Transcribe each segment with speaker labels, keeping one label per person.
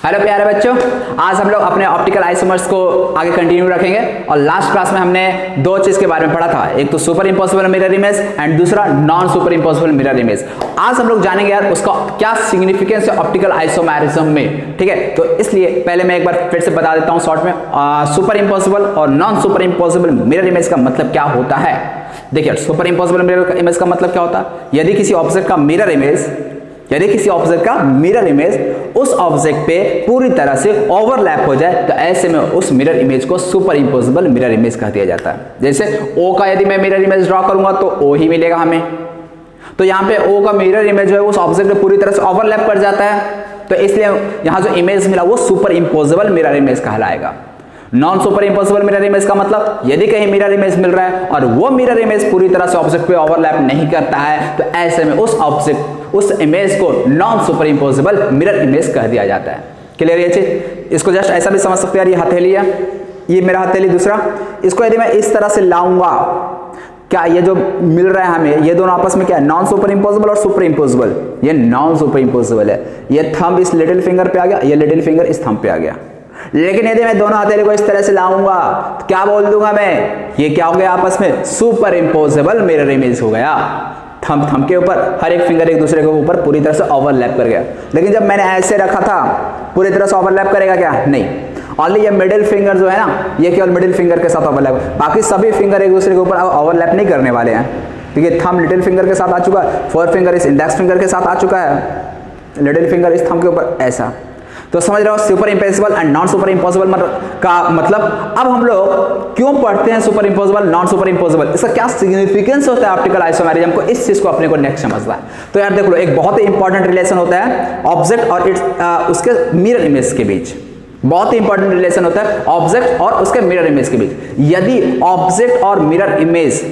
Speaker 1: Hello प्यारे बच्चों, आज हम लोग अपने ऑप्टिकल आइसोमर्स को आगे कंटिन्यू रखेंगे। और लास्ट क्लास में हमने दो चीज के बारे में पढ़ा था, एक तो super impossible mirror image and दूसरा non super impossible mirror image. आज हम लोग जानेंगे यार उसका क्या सिग्निफिकेंस है ऑप्टिकल आइसोमेरिज्म में, ठीक है। तो इसलिए पहले मैं एक बार फिर से बता देता हूँ शॉर्ट में, सुपर इम्पॉसिबल और non super impossible mirror image का मतलब क्या होता है। देखिए, सुपर इम्पॉसिबल मिरर इमेज का मतलब क्या होता है, यदि किसी ऑब्जेक्ट का मिरर इमेज उस ऑब्जेक्ट पे पूरी तरह से ओवरलैप हो जाए तो ऐसे में उस मिरर इमेज को सुपर इम्पोजिबल मिरर इमेज कह दिया जाता है। जैसे O का यदि मैं मिरर इमेज ड्रॉ करूंगा तो O ही मिलेगा हमें, तो यहाँ पे O का मिरर इमेज जो है उस ऑब्जेक्ट पे पूरी तरह से ओवरलैप कर जाता है, तो इसलिए यहाँ जो इमेज मिला वो सुपर इम्पोजिबल मिरर इमेज कहलाएगा। Non super impossible mirror image का मतलब यदि कहीं मिरर इमेज मिल रहा है और वो मिरर इमेज पूरी तरह से ऑब्जेक्ट पे ओवरलैप नहीं करता है तो ऐसे में उस इमेज को non super impossible mirror image कह दिया जाता है। क्लियर ये चीज? इसको जस्ट ऐसा भी समझ सकते हैं, ये हथेली है, ये मेरा हथेली दूसरा, इसको यदि मैं इस तरह से लाऊंगा, क्या ये जो मिल रहा है हमें, ये दोनों आपस में क्या है, नॉन सुपर इम्पॉसिबल और सुपर इम्पॉसिबल। ये नॉन सुपर इम्पॉसिबल है, ये थंब इस लिटिल फिंगर पे आ गया, ये लिटिल फिंगर इस थंब पे आ गया। लेकिन यदि मैं दोनों हथेली को इस तरह से लाऊंगा तो क्या बोल दूंगा मैं, ये क्या हो गया आपस में, सुपर इम्पोजिबल मिरर इमेज हो गया। थंब के ऊपर हर एक फिंगर एक दूसरे के ऊपर पूरी तरह से ओवरलैप कर गया। लेकिन जब मैंने ऐसे रखा था पूरी तरह से ओवरलैप करेगा क्या? नहीं, ओनली ये मिडिल फिंगर जो है ना, ये केवल मिडिल फिंगर के साथ ओवरलैप, बाकी सभी फिंगर एक दूसरे के ऊपर ओवरलैप नहीं करने वाले हैं। ठीक है, थंब लिटिल फिंगर के साथ आ चुका है, फोर फिंगर इस इंडेक्स फिंगर के साथ आ चुका है, लिटिल फिंगर इस थंब के ऊपर, ऐसा। तो समझ रहे हो super impossible and non super impossible का मतलब। अब हम लोग क्यों पढ़ते हैं super impossible non super impossible, इसका क्या सिग्निफिकेंस होता है ऑप्टिकल आइसोमेरिज्म को, इस चीज को अपने को नेक्स्ट समझना है। तो यार देख लो, एक बहुत ही इंपॉर्टेंट रिलेशन होता है ऑब्जेक्ट और उसके मिरर इमेज के बीच। बहुत ही इंपॉर्टेंट रिलेशन होता है ऑब्जेक्ट और उसके मिरर इमेज के बीच। यदि ऑब्जेक्ट और मिरर इमेज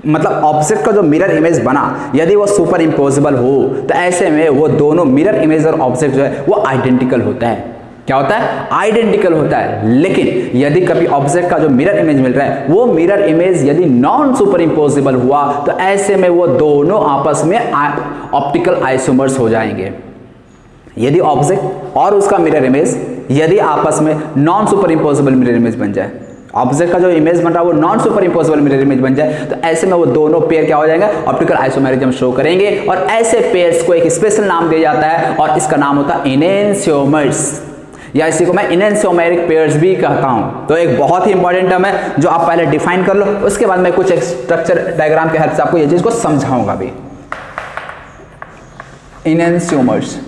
Speaker 1: मतलब ऑब्जेक्ट का जो मिरर इमेज बना यदि वो सुपर इम्पोजिबल हो तो ऐसे में वो दोनों मिरर इमेज और ऑब्जेक्ट जो है वो आइडेंटिकल होता है। क्या होता है? आइडेंटिकल होता है। लेकिन यदि कभी ऑब्जेक्ट का जो मिरर इमेज मिल रहा है वो मिरर इमेज यदि नॉन सुपर इम्पोजिबल हुआ तो ऐसे में वो दोनों आपस में ऑप्टिकल आइसोमर्स हो जाएंगे। यदि ऑब्जेक्ट और उसका मिरर इमेज यदि आपस में non superimposable mirror image बन जाए, ऑब्जेक्ट का जो इमेज बन रहा है वो non super impossible mirror image बन जाए तो ऐसे में वो दोनों पेयर क्या हो जाएंगे, ऑप्टिकल आइसोमेरिज्म शो करेंगे। और ऐसे पेयर्स को एक स्पेशल नाम दिया जाता है और इसका नाम होता है एनेंसियोमर्स, या इसी को मैं एनेंसियोमेरिक पेयर्स भी कहता हूं। तो एक बहुत ही इंपॉर्टेंट टर्म है जो आप पहले डिफाइन कर लो, उसके बाद मैं कुछ एक स्ट्रक्चर डायग्राम के हेल्प से आपको ये चीज को समझाऊंगा भी। एनेंसियोमर्स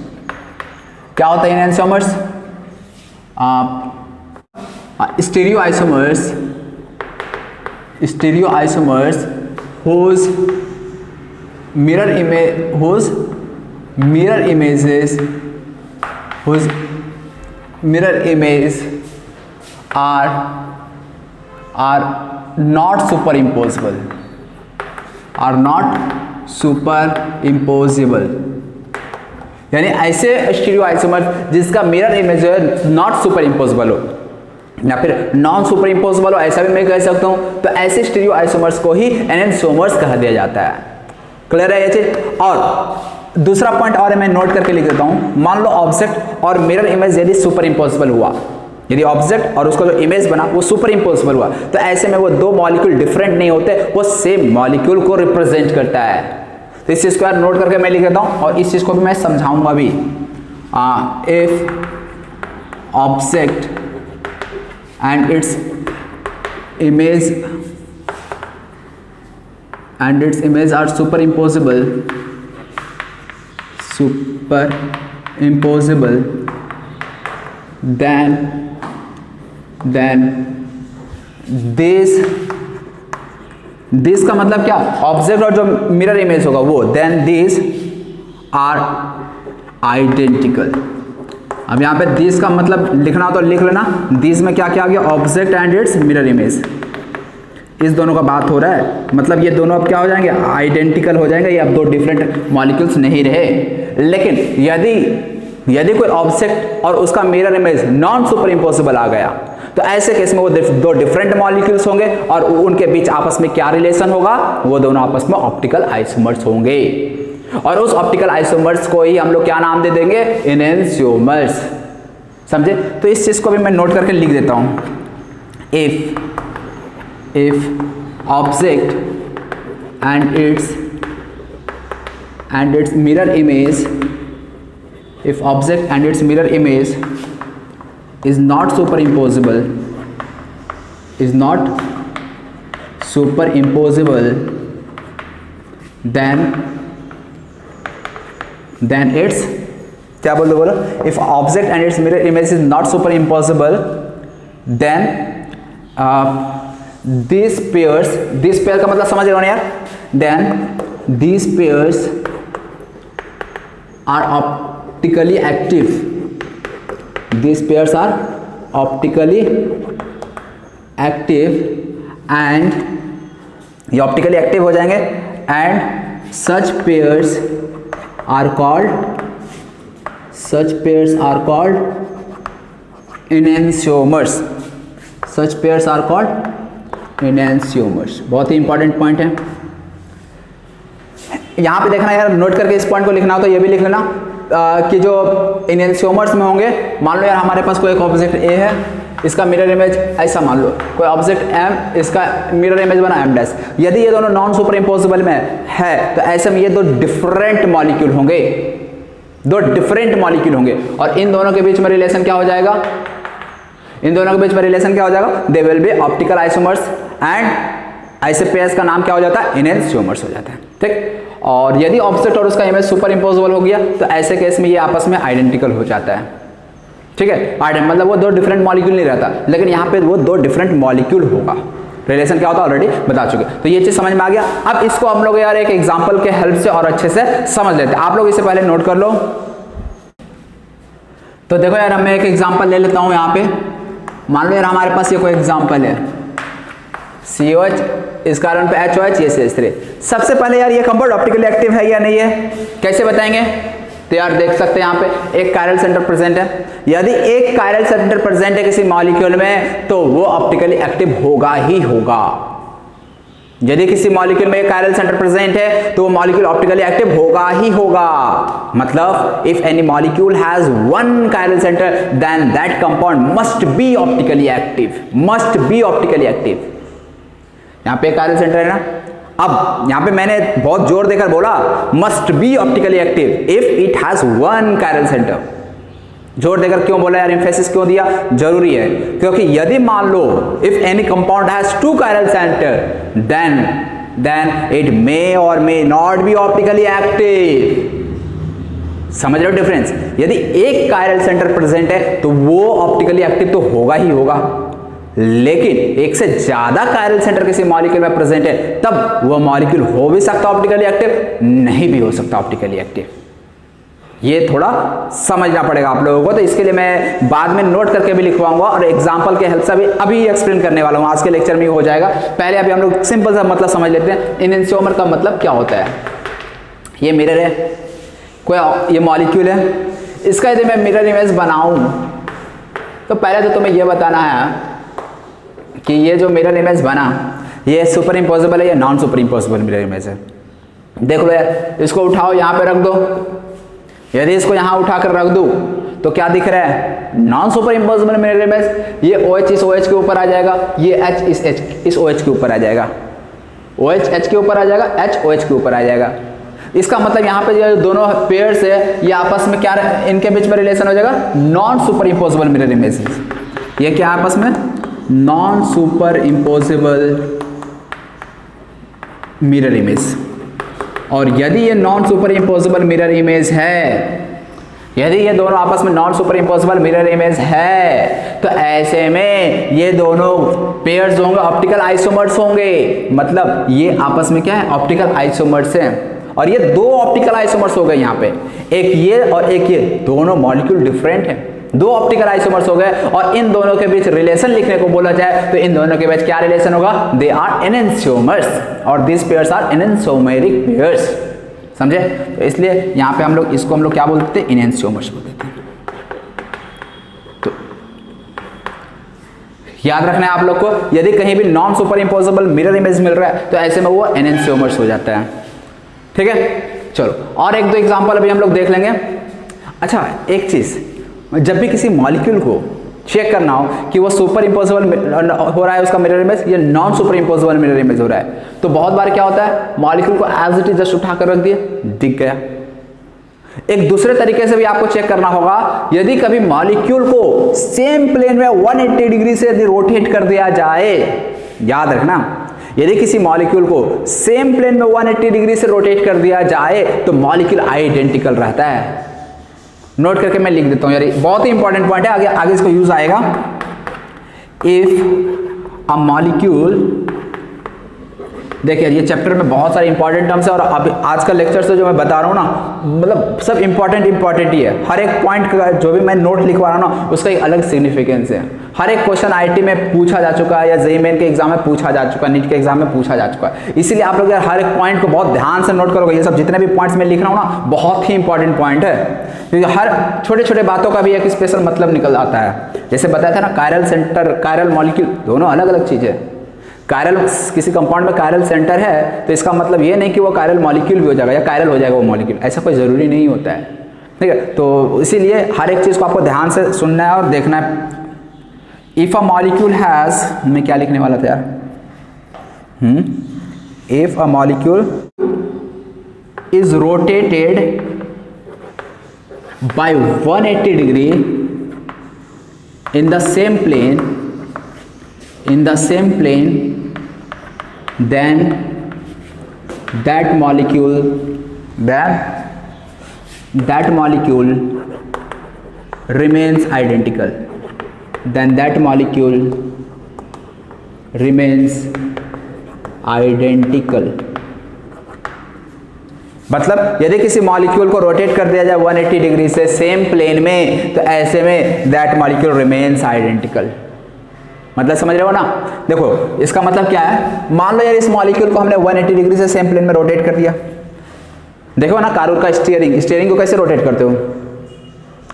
Speaker 1: क्या होता है? एनेंसियोमर्स stereo isomers whose mirror images are not superimposable, यानी ऐसे स्टीरियो आइसोमर जिसका मिरर इमेज जो है नॉट सुपर इम्पोजिबल हो या फिर नॉन सुपर इम्पोजिबल हो, ऐसा भी मैं कह सकता हूं। तो ऐसे स्टीरियो आइसोमर्स को ही एनेंसियोमर्स कहा दिया जाता है। क्लियर है ये चीज? और दूसरा पॉइंट और मैं नोट करके लिख देता हूं, मान लो ऑब्जेक्ट और मिरर इमेज यदि सुपर इम्पोजिबल हुआ, यदि ऑब्जेक्ट और उसका जो इमेज बना वो सुपर इम्पोजिबल हुआ तो ऐसे में वो दो मॉलिक्यूल डिफरेंट नहीं होते, वो सेम मॉलिक्यूल को रिप्रेजेंट करता है। तो इस चीज को नोट करके मैं लिख देता हूं और इस चीज को भी मैं समझाऊंगा भी। If object and its image are superimposable then this का मतलब क्या, ऑब्जेक्ट और जो मिरर इमेज होगा वो, then these are identical। अब यहाँ पे दिस का मतलब लिखना हो तो लिख लेना, दिस में क्या क्या आ गया, object and it's mirror image, इस दोनों का बात हो रहा है। मतलब ये दोनों अब क्या हो जाएंगे, आइडेंटिकल हो जाएंगे, ये अब दो डिफरेंट मॉलिक्यूल्स नहीं रहे। लेकिन यदि कोई ऑब्जेक्ट और उसका mirror image non super impossible आ गया तो ऐसे केस में वो दो डिफरेंट मॉलिक्यूल्स होंगे और उनके बीच आपस में क्या रिलेशन होगा, वो दोनों आपस में ऑप्टिकल आइसोमर्स होंगे। और उस ऑप्टिकल आइसोमर्स को ही हम लोग क्या नाम दे देंगे, एनेंसियोमर्स। समझे? तो इस चीज़ को भी मैं नोट करके लिख देता हूँ। If object and it's mirror image, if object and its mirror image is not superimposable, then its, क्या बोल दो बोलो, if object and its mirror image is not superimposable, then these pair का मतलब समझ रहे हो ना यार, then these pairs are optically active, these pairs are optically active and ये optically active हो जाएंगे and such pairs are called enantiomers, बहुत ही इंपॉर्टेंट पॉइंट है। यहाँ पे देखना यार, नोट करके इस पॉइंट को लिखना हो तो ये भी लिख लेना कि जो एनेंशियोमर्स में होंगे, मान लो यार हमारे पास कोई एक ऑब्जेक्ट ए है, इसका मिरर इमेज ऐसा मान लो, कोई ऑब्जेक्ट एम, इसका मिरर इमेज बना एम डैश। यदि ये दोनों नॉन सुपर इम्पोसिबल में है तो ऐसे में ये दो डिफरेंट मॉलिक्यूल होंगे, और इन दोनों के बीच में रिलेशन क्या हो जाएगा? They will be optical isomers and ऐसे पेयर्स का नाम क्या हो जाता है? एनेंशियोमर्स हो जाता है। ठीक, और यदि ऑब्जेक्ट और उसका इमेज सुपर इम्पोजिबल हो गया तो ऐसे केस में ये आपस में आइडेंटिकल हो जाता है। ठीक है, मतलब वो दो डिफरेंट मॉलिक्यूल नहीं रहता, लेकिन यहाँ पे वो दो डिफरेंट मॉलिक्यूल होगा। रिलेशन क्या होता है ऑलरेडी बता चुके, तो ये चीज समझ में आ गया। अब इसको हम लोग यार एक एग्जांपल के हेल्प से और अच्छे से समझ लेते हैं। आप लोग इसे पहले नोट कर लो। तो देखो यार, मैं एक एग्जांपल ले लेता हूँ। यहाँ पे मान लो यार हमारे पास ये कोई एग्जांपल है, COH, इस कारण पे HOH, ये CH3। सबसे पहले यार ये कंपाउंड ऑप्टिकली एक्टिव है या नहीं है, कैसे बताएंगे? तो यार देख सकते हैं यहाँ पे एक कायरल सेंटर प्रेजेंट है। यदि एक कायरल सेंटर प्रेजेंट है किसी मॉलिक्यूल में तो वो ऑप्टिकली एक्टिव होगा ही होगा। यदि किसी मॉलिक्यूल में एक कायरल सेंटर प्रेजेंट है तो वो मॉलिक्यूल ऑप्टिकली एक्टिव होगा ही होगा। मतलब if any molecule has one chiral centre then that compound must be optically active. यहाँ पे कायरल सेंटर है ना, अब यहाँ पे मैंने बहुत जोर देकर बोला must be optically active if it has one chiral centre. जोर देकर क्यों बोला यार, एम्फेसिस क्यों दिया? जरूरी है, क्योंकि यदि मान लो if any compound has two chiral centre then it may or may not be optically active. समझ रहे हो डिफरेंस? यदि एक कायरल सेंटर प्रेजेंट है तो वो ऑप्टिकली एक्टिव तो होगा ही होगा, लेकिन एक से ज्यादा कायरल सेंटर किसी मॉलिक्यूल में प्रेजेंट है तब वो मॉलिक्यूल हो भी सकता ऑप्टिकली एक्टिव, नहीं भी हो सकता ऑप्टिकली एक्टिव। ये थोड़ा समझना पड़ेगा आप लोगों को, तो इसके लिए मैं बाद में नोट करके भी लिखवाऊंगा और एग्जांपल के हेल्प से अभी एक्सप्लेन करने वाला हूं। आज के लेक्चर में हो जाएगा। पहले अभी हम लोग सिंपल सा मतलब समझ लेते हैं। एनेंशियोमर का मतलब क्या होता है? ये मिरर है, कोई ये मॉलिक्यूल है, इसका यदि मैं मिरर इमेज बनाऊं तो पहले तो तुम्हें यह बताना है कि ये जो मिरर इमेज बना ये सुपर इम्पोजिबल है या non superimposable mirror image है। देख लो यार, इसको उठाओ यहाँ पे रख दो। यदि इसको यहाँ उठाकर रख दूं तो क्या दिख रहा है? Non superimposable mirror image. ये OH इस OH के ऊपर आ जाएगा, ये H इस OH के ऊपर आ जाएगा, OH H के ऊपर आ जाएगा, H OH के ऊपर आ जाएगा। इसका मतलब यहाँ पे जो दोनों पेयर्स है ये आपस में क्या, इनके बीच में रिलेशन हो जाएगा non superimposable mirror image. ये क्या आपस में? Non superimposable mirror image. और यदि ये non superimposable mirror image है, यदि ये दोनों आपस में non superimposable mirror image है तो ऐसे में ये दोनों पेयर्स होंगे ऑप्टिकल आइसोमर्स होंगे। मतलब ये आपस में क्या है? ऑप्टिकल आइसोमर्स हैं। और ये दो ऑप्टिकल आइसोमर्स हो गए यहाँ पे, एक ये और एक ये, दोनों मॉलिक्यूल डिफरेंट है, दो ऑप्टिकल आइसोमर्स हो गए। और इन दोनों के बीच रिलेशन लिखने को बोला जाए तो इन दोनों के बीच क्या रिलेशन होगा? दे आर एनेंशियोमर्स और दिस पेयर्स आर एनेंशियोमेरिक पेयर्स। समझे? तो इसलिए यहाँ पे हम लोग इसको क्या बोलते हैं? एनेंशियोमर्स बोलते हैं। तो याद रखना है आप लोग को, यदि कहीं भी non superimposable mirror image मिल रहा है तो ऐसे में वो एनेंशियोमर्स हो जाता है। ठीक है, चलो और एक दो एग्जांपल अभी हम लोग देख लेंगे। अच्छा, एक चीज जब भी किसी मॉलिक्यूल को चेक करना हो कि वो सुपर इम्पोजिबल हो रहा है उसका मिरर इमेज या non superimposable mirror image हो रहा है, तो बहुत बार क्या होता है, मॉलिक्यूल को एज इट इज जस्ट उठा कर रख दिया, दिख गया। एक दूसरे तरीके से भी आपको चेक करना होगा, यदि कभी मॉलिक्यूल को सेम प्लेन में 180 डिग्री से यदि रोटेट कर दिया जाए, याद रखना, यदि किसी मॉलिक्यूल को सेम प्लेन में 180 डिग्री से रोटेट कर दिया जाए तो मॉलिक्यूल आइडेंटिकल रहता है। नोट करके मैं लिख देता हूं यार, बहुत ही इंपॉर्टेंट पॉइंट है, आगे आगे इसको यूज आएगा। इफ अ मॉलिक्यूल, देखिए ये चैप्टर में बहुत सारे इंपॉर्टेंट टर्म्स है और अभी आज का लेक्चर से जो मैं बता रहा हूँ ना, मतलब सब इंपॉर्टेंट ही है। हर एक पॉइंट का जो भी मैं नोट लिखवा रहा हूँ ना, उसका एक अलग सिग्निफिकेंस है। हर एक क्वेश्चन आईआईटी में पूछा जा चुका है या जेईई मेन के एग्जाम में पूछा जा चुका है, नीट के एग्जाम में पूछा जा चुका है। इसीलिए आप लोग हर एक पॉइंट को बहुत ध्यान से नोट करोगे। ये सब जितने भी पॉइंट्स मैं लिख रहा हूँ ना, बहुत ही इंपॉर्टेंट पॉइंट है, क्योंकि हर छोटे छोटे बातों का भी एक स्पेशल मतलब निकल आता है। जैसे बताया था ना, कायरल सेंटर, कायरल मॉलिक्यूल, दोनों अलग अलग चीज़ है। कायरल, किसी कंपाउंड में कायरल सेंटर है तो इसका मतलब ये नहीं कि वो कायरल मॉलिक्यूल भी हो जाएगा या कायरल हो जाएगा वो मॉलिक्यूल, ऐसा कोई ज़रूरी नहीं होता है, ठीक है। तो इसीलिए हर एक चीज़ को आपको ध्यान से सुनना है और देखना है। इफ अ मॉलिक्यूल हैज़, मैं क्या लिखने वाला था यार, if a molecule is rotated bye 180 degree in the same plane, then that molecule remains identical. Then that molecule remains identical. मतलब यदि किसी मॉलिक्यूल को रोटेट कर दिया जाए 180 डिग्री से सेम प्लेन में, तो ऐसे में दैट मॉलिक्यूल रिमेन्स आइडेंटिकल। मतलब समझ रहे हो ना। देखो इसका मतलब क्या है, मान लो यार इस मॉलिक्यूल को हमने 180 डिग्री से सेम प्लेन में रोटेट कर दिया। देखो ना कार का स्टीयरिंग को कैसे रोटेट करते हो,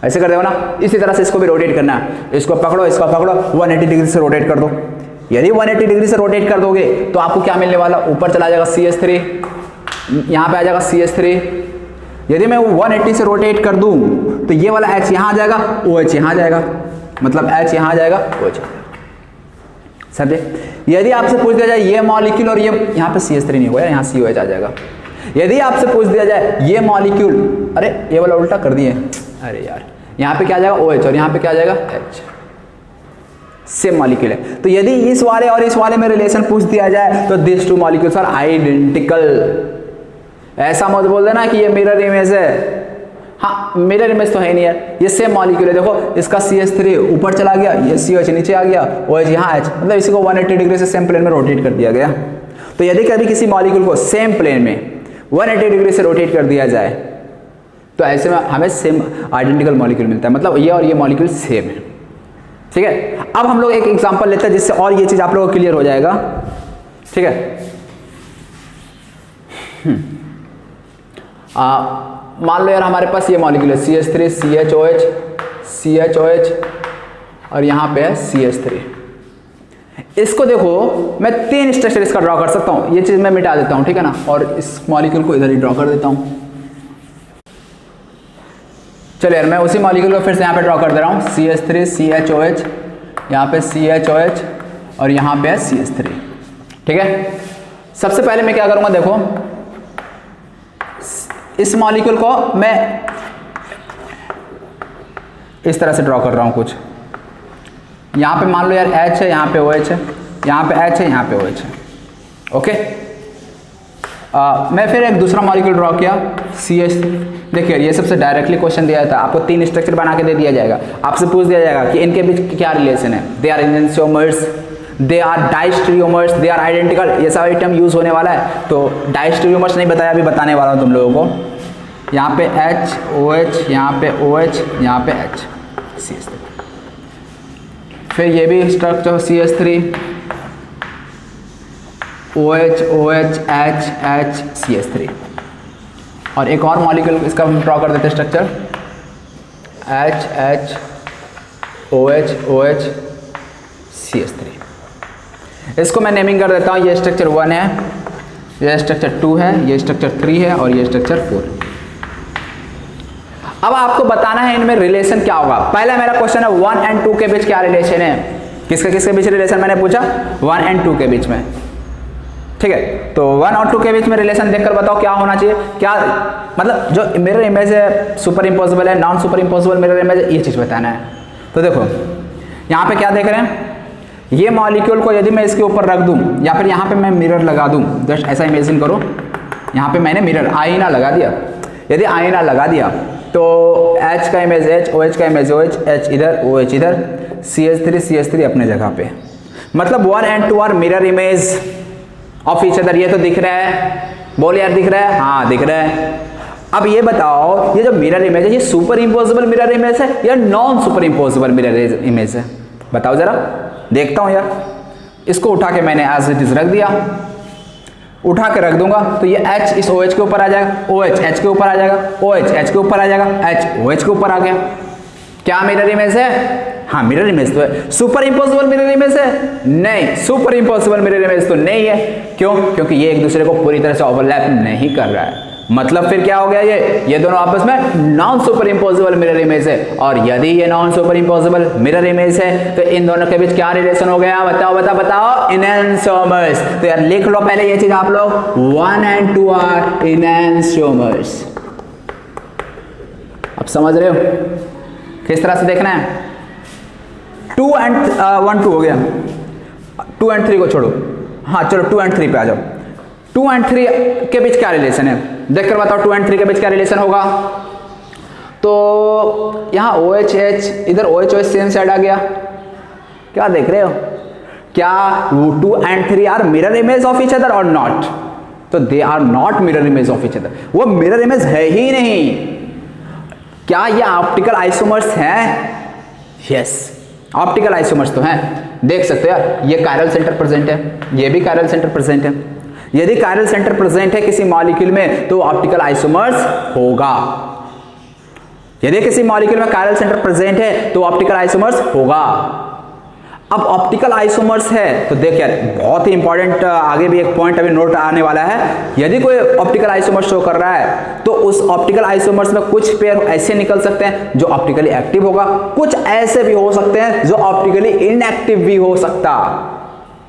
Speaker 1: ऐसे करते हो ना, इसी तरह से इसको भी रोटेट करना है। इसको पकड़ो 180 डिग्री से रोटेट कर दो। यदि 180 डिग्री से रोटेट कर दोगे तो आपको क्या मिलने वाला, ऊपर चला जाएगा CH3, यहाँ पे आ जाएगा CH3। यदि मैं 180 से रोटेट कर दूं तो ये वाला H यहाँ आ जाएगा, OH यहाँ आ जाएगा, मतलब H यहाँ आ जाएगा, OH समझे। यदि आपसे पूछ दिया जाए ये मॉलिक्यूल और ये, यहाँ पे CH3 नहीं होगा, यहाँ COH आ जाएगा। यदि आपसे पूछ दिया जाए ये मॉलिक्यूल, अरे ये वाला उल्टा कर दिए, अरे यार, यहाँ पे क्या आ जाएगा OH और यहाँ पे क्या आ जाएगा H, सेम मॉलिक्यूल है। तो यदि इस वाले और इस वाले में रिलेशन पूछ दिया जाए तो this two molecules are identical. ऐसा मत बोल देना कि ये मिरर इमेज है, हाँ मिरर इमेज तो है नहीं है, ये सेम मॉलिक्यूल है। देखो इसका CH3 ऊपर चला गया, ये COH नीचे आ गया, OH यहाँ H, मतलब इसी को 180 डिग्री से सेम प्लेन में रोटेट कर दिया गया। तो यदि कभी किसी मॉलिक्यूल को सेम प्लेन में 180 डिग्री से रोटेट कर दिया जाए तो ऐसे में हमें सेम आइडेंटिकल मॉलिक्यूल मिलता है, मतलब ये और ये मॉलिक्यूल सेम है, ठीक है। अब हम लोग एक एग्जांपल लेते हैं जिससे और ये चीज आप लोगों को क्लियर हो जाएगा, ठीक है। मान लो यार हमारे पास ये मॉलिक्यूल है CH3 CHOH और यहाँ पे है CH3। इसको देखो मैं 3 स्ट्रक्चर इसका ड्रॉ कर सकता हूँ, ये चीज मैं मिटा देता हूँ, ठीक है ना, और इस मॉलिक्यूल को इधर ही ड्रॉ कर देता हूँ। चलिए यार मैं उसी मॉलिक्यूल को फिर से यहाँ पे ड्रॉ कर दे रहा हूँ, CH3 CHOH, यहाँ पे CHOH और यहाँ पे है CH3, ठीक है। सबसे पहले मैं क्या करूँगा, देखो इस मॉलिक्यूल को मैं इस तरह से ड्रॉ कर रहा हूँ कुछ। यहाँ पे मान लो यार H है, यहाँ पे OH है, यहाँ पे H है, यहाँ पे OH है, ओके। मैं फिर एक दूसरा मॉलिक्यूल ड्रॉ किया CH। देखिए ये सबसे डायरेक्टली क्वेश्चन दिया था, आपको 3 स्ट्रक्चर बना के दे दिया जाएगा। आपसे पूछ दिया जाएगा कि इनके बीच क्या रिलेशन है, they are enantiomers, they are diastereomers, they are identical, ये सब आइटम यूज होने वाला है। तो डाइस्टेरियोमर्स नहीं बताया, अभी बताने वाला हूँ तुम लोगों को। यहाँ पे H OH, यहाँ पे OH, यहाँ पे H CH3। फिर ये भी structure CH3 OH OH H H CH3। और एक और मॉलिक्यूल इसका हम ड्रॉ कर देते हैं structure H H OH OH CH3। इसको मैं नेमिंग कर देता हूँ, ये स्ट्रक्चर 1 है, ये स्ट्रक्चर 2 है, ये स्ट्रक्चर 3 है और ये स्ट्रक्चर 4 है। अब आपको बताना है इनमें रिलेशन क्या होगा। पहला मेरा क्वेश्चन है 1 and 2 के बीच क्या रिलेशन है, किसके किसके बीच रिलेशन मैंने पूछा, 1 and 2 के बीच में, ठीक है। तो 1 और 2 के बीच में रिलेशन देखकर बताओ क्या होना चाहिए, क्या मतलब जो मिरर इमेज है सुपर इम्पॉसिबल है, non super impossible mirror image है, ये चीज़ बताना है। तो देखो यहाँ पे क्या देख रहे हैं, ये मॉलिक्यूल को यदि मैं इसके ऊपर रख दूं या फिर यहाँ पे मैं मिरर लगा दूं, जस्ट ऐसा इमेजिन करो, यहाँ पे मैंने मिरर आईना लगा दिया, यदि आईना लगा दिया तो H का इमेज H, OH का इमेज OH, H इधर OH इधर, CH3 अपने जगह पे, मतलब 1 and 2 are mirror image of each other. ये तो दिख रहा है, बोल यार दिख रहा है, हाँ दिख रहा है। अब ये बताओ ये जो मिरर इमेज है ये सुपर इम्पोजिबल मिरर इमेज है या non superimposable mirror image है, बताओ जरा, देखता हूँ यार। इसको उठा के मैंने एज इट इज रख दिया, उठा के रख दूंगा तो ये H इस OH के ऊपर आ जाएगा, OH H के ऊपर आ जाएगा, OH H के ऊपर आ जाएगा, H OH के ऊपर आ गया। क्या मिरर इमेज है, हाँ मिरर इमेज तो है। सुपर इम्पॉसिबल मिरर इमेज है, नहीं सुपर इम्पॉसिबल मिरर इमेज तो नहीं है। क्यों, क्योंकि ये एक दूसरे को पूरी तरह से ओवरलैप नहीं कर रहा है, मतलब फिर क्या हो गया, ये दोनों आपस में non super impossible mirror image है। और यदि ये non super impossible mirror image है तो इन दोनों के बीच क्या रिलेशन हो गया, बताओ बताओ बताओ, इनैनसोमर्स। तो यार लिख लो पहले ये चीज आप लोग, 1 and 2 आर इनैनसोमर्स। अब समझ रहे हो किस तरह से देखना है। 2 and 1 2 हो गया, 2 and 3 को छोड़ो, हाँ चलो 2 and 3 पे आ जाओ। 2 and 3 के बीच क्या रिलेशन है, देखकर बताओ 2 and 3 के बीच क्या रिलेशन होगा। तो यहाँ OH H इधर OH OH सेम साइड आ गया, क्या देख रहे हो, क्या 2 and 3 are mirror image of each other और नॉट, तो they are not mirror image of each other, वो मिरर इमेज है ही नहीं। क्या ये ऑप्टिकल आइसोमर्स हैं, यस ऑप्टिकल आइसोमर्स तो हैं, देख सकते हो यार, ये कायरल सेंटर प्रेजेंट है, ये भी कायरल सेंटर प्रेजेंट है। यदि कायरल सेंटर प्रेजेंट है किसी मॉलिक्यूल में तो ऑप्टिकल आइसोमर्स होगा, यदि किसी मॉलिक्यूल में कायरल सेंटर प्रेजेंट है तो ऑप्टिकल आइसोमर्स होगा। अब ऑप्टिकल आइसोमर्स है तो देख यार बहुत ही इंपॉर्टेंट, आगे भी एक पॉइंट अभी नोट आने वाला है। यदि कोई ऑप्टिकल आइसोमर शो कर रहा है तो उस ऑप्टिकल आइसोमर्स में कुछ पेयर ऐसे निकल सकते हैं जो ऑप्टिकली एक्टिव होगा, कुछ ऐसे भी हो सकते हैं जो ऑप्टिकली इनएक्टिव भी हो सकता।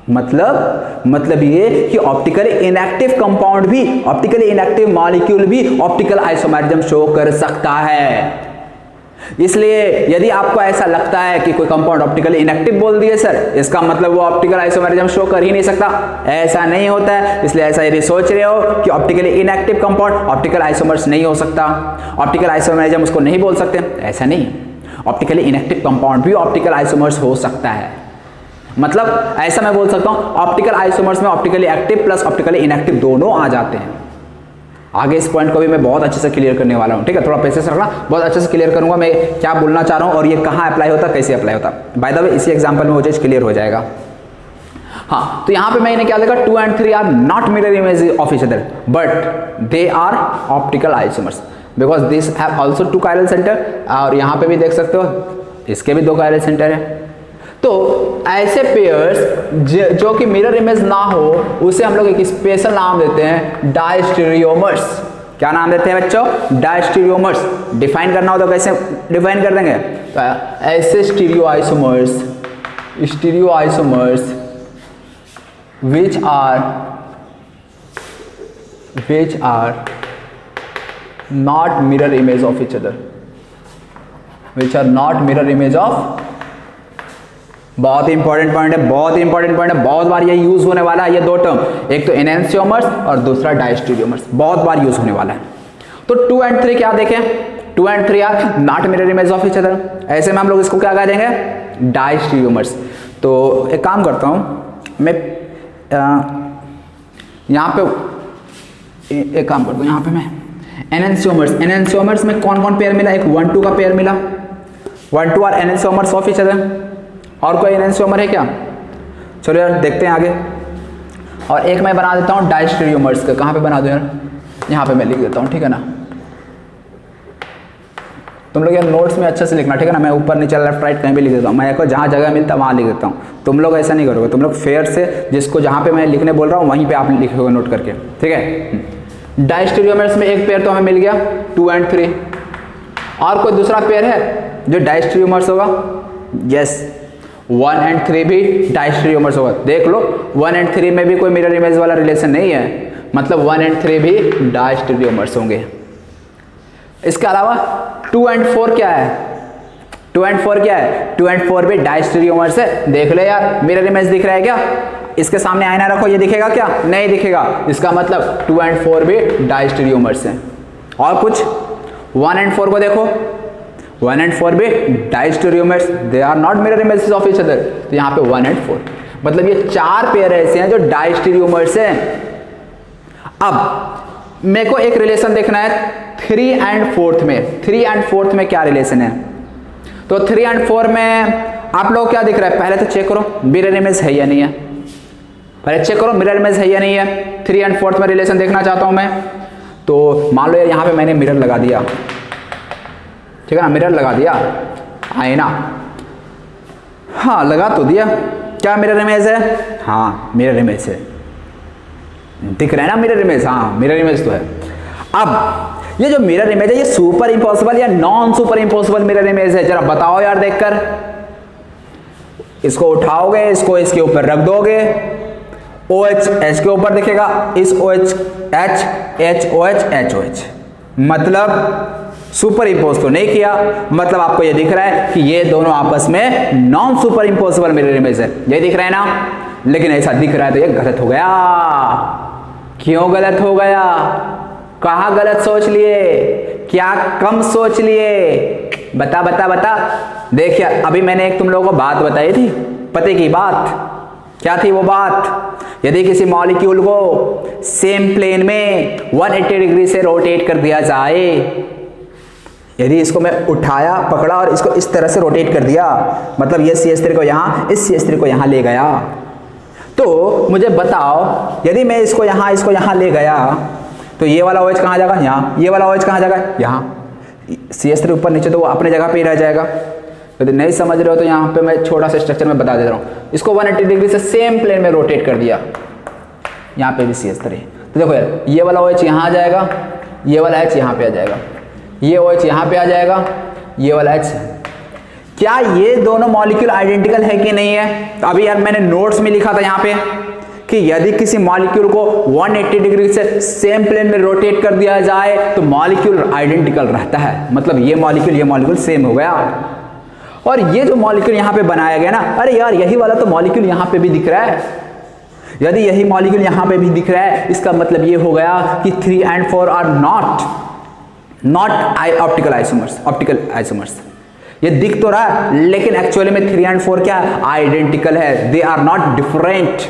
Speaker 1: मतलब ये कि ऑप्टिकली इनएक्टिव कंपाउंड भी, ऑप्टिकली इनएक्टिव मॉलिक्यूल भी ऑप्टिकल आइसोमेरिज्म शो कर सकता है। इसलिए यदि आपको ऐसा लगता है कि कोई कंपाउंड ऑप्टिकली इनएक्टिव बोल दिए सर, इसका मतलब वो ऑप्टिकल आइसोमेरिज्म शो कर ही नहीं सकता, ऐसा नहीं होता है। इसलिए ऐसा यदि सोच रहे हो कि optically inactive compound optical isomers नहीं हो सकता, ऑप्टिकल आइसोमेरिज्म उसको नहीं बोल सकते, ऐसा नहीं। ऑप्टिकली इनएक्टिव कंपाउंड भी ऑप्टिकल आइसोमर्स हो सकता है, मतलब ऐसा मैं बोल सकता हूं ऑप्टिकल आइसोमर्स में optically active plus optically inactive दोनों आ जाते हैं। आगे इस पॉइंट को भी मैं बहुत अच्छे से क्लियर करने वाला हूं, ठीक है, थोड़ा पेशेंस रखना, बहुत अच्छे से क्लियर करूंगा मैं क्या बोलना चाह रहा हूं और ये कहां अप्लाई होता, कैसे अप्लाई होता। बाय द वे इसी एग्जांपल में वो चीज क्लियर हो जाएगा। हाँ, तो यहां पे मैंने क्या देखा, 2 and 3 are not mirror image of each other but they are optical isomers because this have also 2 chiral centre, और यहां पे भी देख सकते हो इसके भी 2 कायरल सेंटर है। तो ऐसे पेयर्स जो कि मिरर इमेज ना हो उसे हम लोग एक स्पेशल नाम देते हैं डायस्टीरियोमर्स। क्या नाम देते हैं बच्चों, डायस्टीरियोमर्स। डिफाइन करना हो तो कैसे डिफाइन कर देंगे, तो ऐसे stereo isomers which are not mirror image of each other, which are not mirror image of, बहुत इंपॉर्टेंट पॉइंट है, बहुत इंपॉर्टेंट पॉइंट है, बहुत बार ये यूज होने वाला है ये दो टर्म, एक तो एनेंशियोमर्स और दूसरा डायस्टीरियोमर्स, बहुत बार यूज होने वाला है। तो 2 and 3 क्या देखें, 2 and 3 are not mirror image of each other, ऐसे में हम लोग इसको क्या कह देंगे, डायस्टीरियोमर्स। तो एक काम करता हूँ मैं यहाँ पे एक काम करता हूँ, यहाँ पे मैं एनेंशियोमर्स में कौन कौन पेयर मिला, एक 1 2 का पेयर मिला, 1 2 are enantiomers of each other. और कोई एनेंशियोमर है क्या, चलो यार देखते हैं आगे। और एक मैं बना देता हूँ डायस्टीरियोमर्स का, कहाँ पे बना दूँ यार, यहाँ पे मैं लिख देता हूँ, ठीक है ना। तुम लोग यार नोट्स में अच्छे से लिखना, ठीक है ना, मैं ऊपर नीचे लेफ्ट राइट कहीं भी लिख देता हूँ, मैं जहाँ जगह मिलता है वहाँ लिख देता हूँ। तुम लोग ऐसा नहीं करोगे, तुम लोग फेयर से जिसको जहाँ पे मैं लिखने बोल रहा हूँ वहीं पे आप लिखोगे नोट करके, ठीक है। डायस्टीरियोमर्स में एक पेयर तो हमें मिल गया 2 and 3, और कोई दूसरा पेयर है जो डायस्टेरियोमर्स होगा? यस, 1 and 3 भी डायस्टेरियोमर्स होगा। देख लो 1 and 3 में भी कोई मिरर इमेज वाला रिलेशन नहीं है, मतलब 1 and 3 भी डायस्टेरियोमर्स होंगे। इसके अलावा 2 and 4 क्या है? 2 and 4 क्या है? 2 and 4 भी डायस्टेरियोमर्स है। देख ले यार, मिरर इमेज दिख रहा है क्या? इसके सामने आईना रखो, ये दिखेगा क्या? नहीं दिखेगा। इसका मतलब 2 and 4 भी डायस्टेरियोमर्स हैं। और कुछ 1 and 4 को देखो, 1 and 4 भी diastereomers, they are not mirror images of each other. तो यहाँ पे 1 and 4 मतलब ये 4 पेयर ऐसे हैं जो डायस्टेरियोमर्स हैं। अब मेरे को एक रिलेशन देखना है 3 and 4 में। 3 and 4 में क्या रिलेशन है? तो 3 and 4 में आप लोग क्या दिख रहा है? पहले तो चेक करो मिरर इमेज है या नहीं है। पहले चेक करो मिरर इमेज है या नहीं है। 3 and 4 में रिलेशन देखना चाहता हूं मैं। तो मान लो यार यहाँ पे मैंने मिरर लगा दिया, ठीक है ना, मिरर लगा दिया, आईना, हाँ लगा तो दिया। क्या मिरर इमेज है? हाँ मिरर इमेज है, दिख रहा है ना मिरर इमेज? हाँ मिरर इमेज तो है। अब ये जो मिरर इमेज है ये सुपर इम्पॉसिबल या non super impossible mirror image है? जरा बताओ यार देखकर। इसको उठाओगे, इसको इसके ऊपर रख दोगे, OH H के ऊपर दिखेगा, इस OH H H OH H OH, मतलब सुपर इम्पोज तो नहीं किया, मतलब आपको ये दिख रहा है कि ये दोनों आपस में non super impossible mirror image है। ये दिख रहा है ना? लेकिन ऐसा दिख रहा है तो ये गलत हो गया। क्यों गलत हो गया? कहाँ गलत सोच लिए? क्या कम सोच लिए? बता बता बता। देखिए अभी मैंने एक तुम लोगों को बात बताई थी, पते की बात। क्या थी वो बात? यदि किसी मॉलिक्यूल को सेम प्लेन में 180 डिग्री से रोटेट कर दिया जाए, यदि इसको मैं उठाया, पकड़ा और इसको इस तरह से रोटेट कर दिया, मतलब ये CH3 को यहाँ, इस CH3 को यहाँ ले गया, तो मुझे बताओ यदि मैं इसको यहाँ ले गया तो ये वाला OH कहाँ जाएगा? यहाँ। ये वाला OH कहाँ जाएगा? यहाँ। CH3 ऊपर नीचे तो वो अपने जगह पे ही रह जाएगा। यदि नहीं समझ रहे हो तो यहाँ पे मैं छोटा सा स्ट्रक्चर में बता दे रहा हूँ। इसको 180 डिग्री से सेम प्लेन में रोटेट कर दिया, यहाँ पे भी CH3। तो देखो यार, ये वाला OH यहाँ आ जाएगा, ये वाला H यहाँ पे आ जाएगा, ये OH यहाँ पे आ जाएगा, ये वाला H। क्या ये दोनों मॉलिक्यूल आइडेंटिकल है कि नहीं है? अभी यार मैंने नोट्स में लिखा था यहाँ पे कि यदि किसी मॉलिक्यूल को 180 डिग्री से सेम प्लेन में रोटेट कर दिया जाए तो मॉलिक्यूल आइडेंटिकल रहता है, मतलब ये मॉलिक्यूल सेम हो गया। और ये जो मॉलिक्यूल यहाँ पे बनाया गया ना, अरे यार यही वाला तो मॉलिक्यूल यहाँ पे भी दिख रहा है। यदि यही मॉलिक्यूल यहाँ पे भी दिख रहा है, इसका मतलब ये हो गया कि 3 and 4 are not optical isomers. ये दिख तो रहा है लेकिन एक्चुअली में 3 and 4 क्या है? आइडेंटिकल है। They are not different.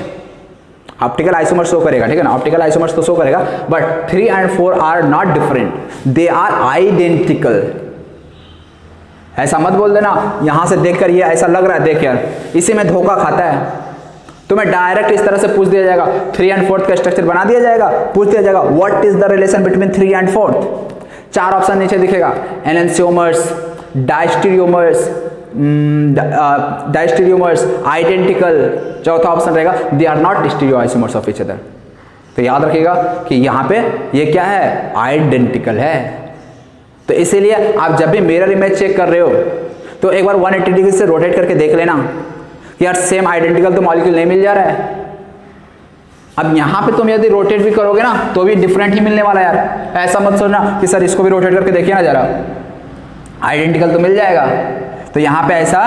Speaker 1: Optical isomers show करेगा, ठीक है ना, ऑप्टिकल आइसोमर्स तो शो करेगा, but 3 and 4 are not different, they are identical. ऐसा मत बोल देना यहां से देखकर ये ऐसा लग रहा है, देख यार इसी में धोखा खाता है। तुम्हें डायरेक्ट इस तरह से पूछ दिया जाएगा, 3 and 4 का स्ट्रक्चर बना दिया जाएगा, पूछ दिया जाएगा what is the relation between 3 and 4। 4 option नीचे दिखेगा, एनेंशियोमर्स, डायस्टेरियोमर्स, आइडेंटिकल। चौथा ऑप्शन रहेगा they are not stereoisomers of each other. तो याद रखिएगा कि यहाँ पे ये क्या है? आइडेंटिकल है। तो इसीलिए आप जब भी मिरर इमेज चेक कर रहे हो तो एक बार 180 डिग्री से रोटेट करके देख लेना कि यार सेम आइडेंटिकल तो मॉलिक्यूल नहीं मिल जा रहा है। अब यहाँ पे तुम यदि रोटेट भी करोगे ना तो भी डिफरेंट ही मिलने वाला है यार। ऐसा मत सोचना कि सर इसको भी रोटेट करके देखिए ना जरा, आइडेंटिकल तो मिल जाएगा। तो यहाँ पे ऐसा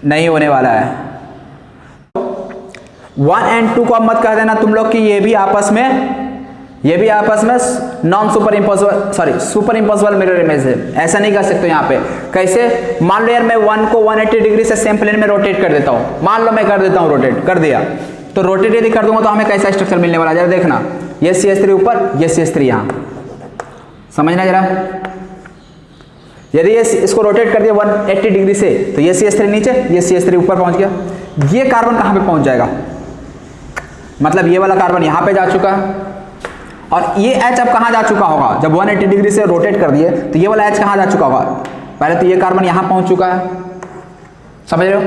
Speaker 1: नहीं होने वाला है। 1 and 2 को अब मत कह देना तुम लोग कि ये भी आपस में non super impossible, sorry super impossible mirror image है। ऐसा नहीं कर सकते यहाँ पे। कैसे? मान लो यार मैं 1 को 180 डिग्री से सेम प्लेन में रोटेट कर देता हूँ, मान लो मैं कर देता हूँ, रोटेट कर दिया, तो रोटेट यदि कर दूंगा तो हमें कैसा स्ट्रक्चर मिलने वाला है? जरा देखना, ये CH3 ऊपर, ये CH3 यहाँ, समझना जरा। यदि ये इसको रोटेट कर दिया 180 डिग्री से तो ये CH3 नीचे, ये CH3 ऊपर पहुंच गया। ये कार्बन कहाँ पे पहुंच जाएगा? मतलब ये वाला कार्बन यहाँ पे जा चुका है और ये H अब कहाँ जा चुका होगा? जब 180 डिग्री से रोटेट कर दिए तो ये वाला H कहाँ जा चुका होगा? पहले तो ये कार्बन यहाँ पहुंच चुका है, समझ रहे हो?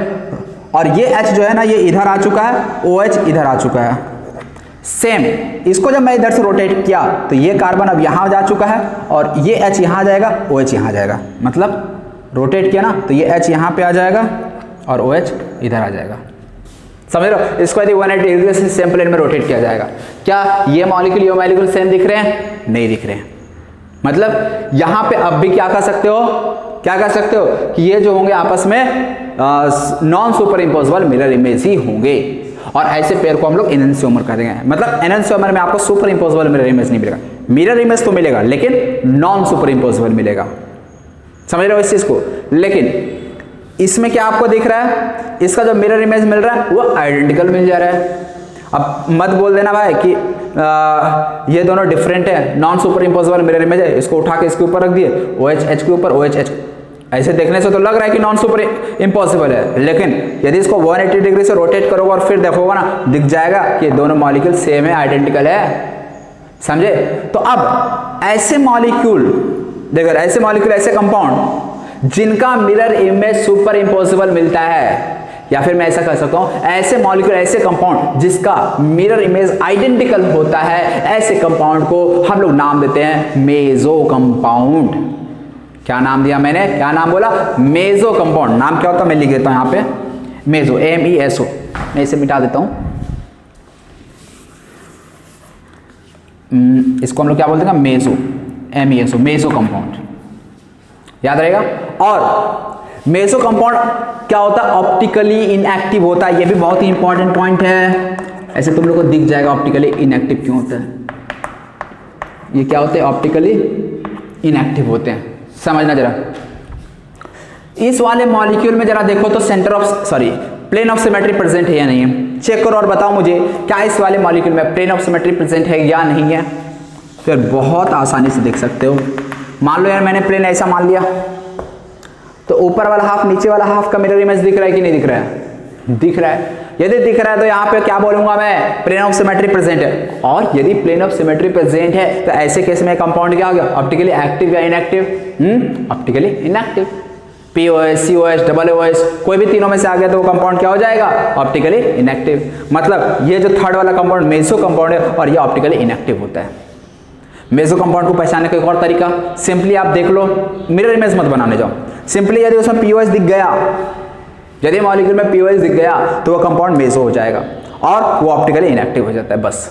Speaker 1: और ये H जो है ना ये इधर आ चुका है, OH इधर आ चुका है। सेम, इसको जब मैं इधर से रोटेट किया तो ये कार्बन अब यहाँ जा चुका है और ये H यहाँ जाएगा, OH यहाँ जाएगा, मतलब रोटेट किया ना तो ये H यहाँ पे आ जाएगा और OH इधर आ जाएगा। समझ रहे हो? इसको यदि 180 डिग्री से सेम प्लेन में रोटेट किया जाएगा, क्या ये मॉलिक्यूल ये मॉलिक्यूल सेम दिख रहे हैं? नहीं दिख रहे हैं। मतलब यहाँ पे अब भी क्या कर सकते हो, क्या कर सकते हो कि ये जो होंगे आपस में non superimposable mirror image ही होंगे, और ऐसे पेयर को हम लोग एनंसियोमर कह देंगे। मतलब एनंसियोमर में आपको सुपर इम्पोजिबल मिरर इमेज नहीं मिलेगा, मिरर इमेज तो मिलेगा लेकिन नॉन सुपर इम्पोजिबल मिलेगा। समझ रहे हो इस चीज को? लेकिन इसमें क्या आपको दिख रहा है, इसका जो मिरर इमेज मिल रहा है वो आइडेंटिकल मिल जा रहा है। अब मत बोल देना भाई कि ये दोनों डिफरेंट है, non superimposable mirror image है, इसको उठा के इसके ऊपर रख दिए, OH H के ऊपर, OH H, ऐसे देखने से तो लग रहा है कि नॉन सुपर इम्पॉसिबल है, लेकिन यदि इसको 180 डिग्री से रोटेट करोगे और फिर देखोगे ना, दिख जाएगा कि दोनों मॉलिक्यूल सेम है, आइडेंटिकल है। समझे? तो अब ऐसे मॉलिक्यूल देखो, ऐसे मॉलिक्यूल, ऐसे कंपाउंड जिनका मिरर इमेज सुपर इम्पॉसिबल मिलता है, या फिर मैं ऐसा कह सकता हूं ऐसे मॉलिक्यूल, ऐसे कंपाउंड जिसका मिरर इमेज आइडेंटिकल होता है, ऐसे कंपाउंड को हम लोग नाम देते हैं मेसो कंपाउंड। क्या नाम दिया मैंने? क्या नाम बोला? Meso compound. नाम क्या होता है मैं लिख देता हूं यहाँ पे, मेसो, MESO। मैं इसे मिटा देता हूं। इसको हम लोग क्या बोलते हैं? Meso, MESO, meso compound. याद रहेगा। और मेसो कंपाउंड क्या होता है? ऑप्टिकली इनएक्टिव होता है। ये भी बहुत ही इंपॉर्टेंट पॉइंट है। ऐसे तुम लोग को दिख जाएगा ऑप्टिकली इनएक्टिव क्यों होता है। ये क्या होते हैं? ऑप्टिकली इनएक्टिव होते हैं। समझना जरा। इस वाले मॉलिक्यूल में जरा देखो तो centre of plane of symmetry present है या नहीं है, चेक करो और बताओ मुझे क्या इस वाले मॉलिक्यूल में प्लेन ऑफ सिमेट्री प्रेजेंट है या नहीं है। फिर बहुत आसानी से देख सकते हो। मान लो यार मैंने प्लेन ऐसा मान लिया, तो ऊपर वाला हाफ नीचे वाला हाफ का मिरर इमेज दिख रहा है कि नहीं दिख रहा है? दिख रहा है। यदि दिख रहा है तो यहाँ पे क्या बोलूंगा मैं? प्लेन ऑफ सिमेट्री प्रेजेंट है। और यदि प्लेन ऑफ सिमेट्री प्रेजेंट है तो ऐसे केस में कंपाउंड क्या हो गया? ऑप्टिकली एक्टिव या inactive? Optically inactive. POH, COH, OOH कोई भी तीनों में से आ गया तो वो कंपाउंड क्या हो जाएगा? Optically inactive. मतलब ये जो थर्ड वाला कंपाउंड मेसो कंपाउंड है और ये ऑप्टिकली इनएक्टिव होता है। मेसो कंपाउंड को पहचानने का एक और तरीका, सिंपली आप देख लो, मिरर इमेज मत बनाने जाओ। सिंपली यदि उसमें POH दिख गया, यदि मॉलिक्यूल में POH दिख गया तो वो कंपाउंड मेसो हो जाएगा और वो ऑप्टिकली इनएक्टिव हो जाता है। बस।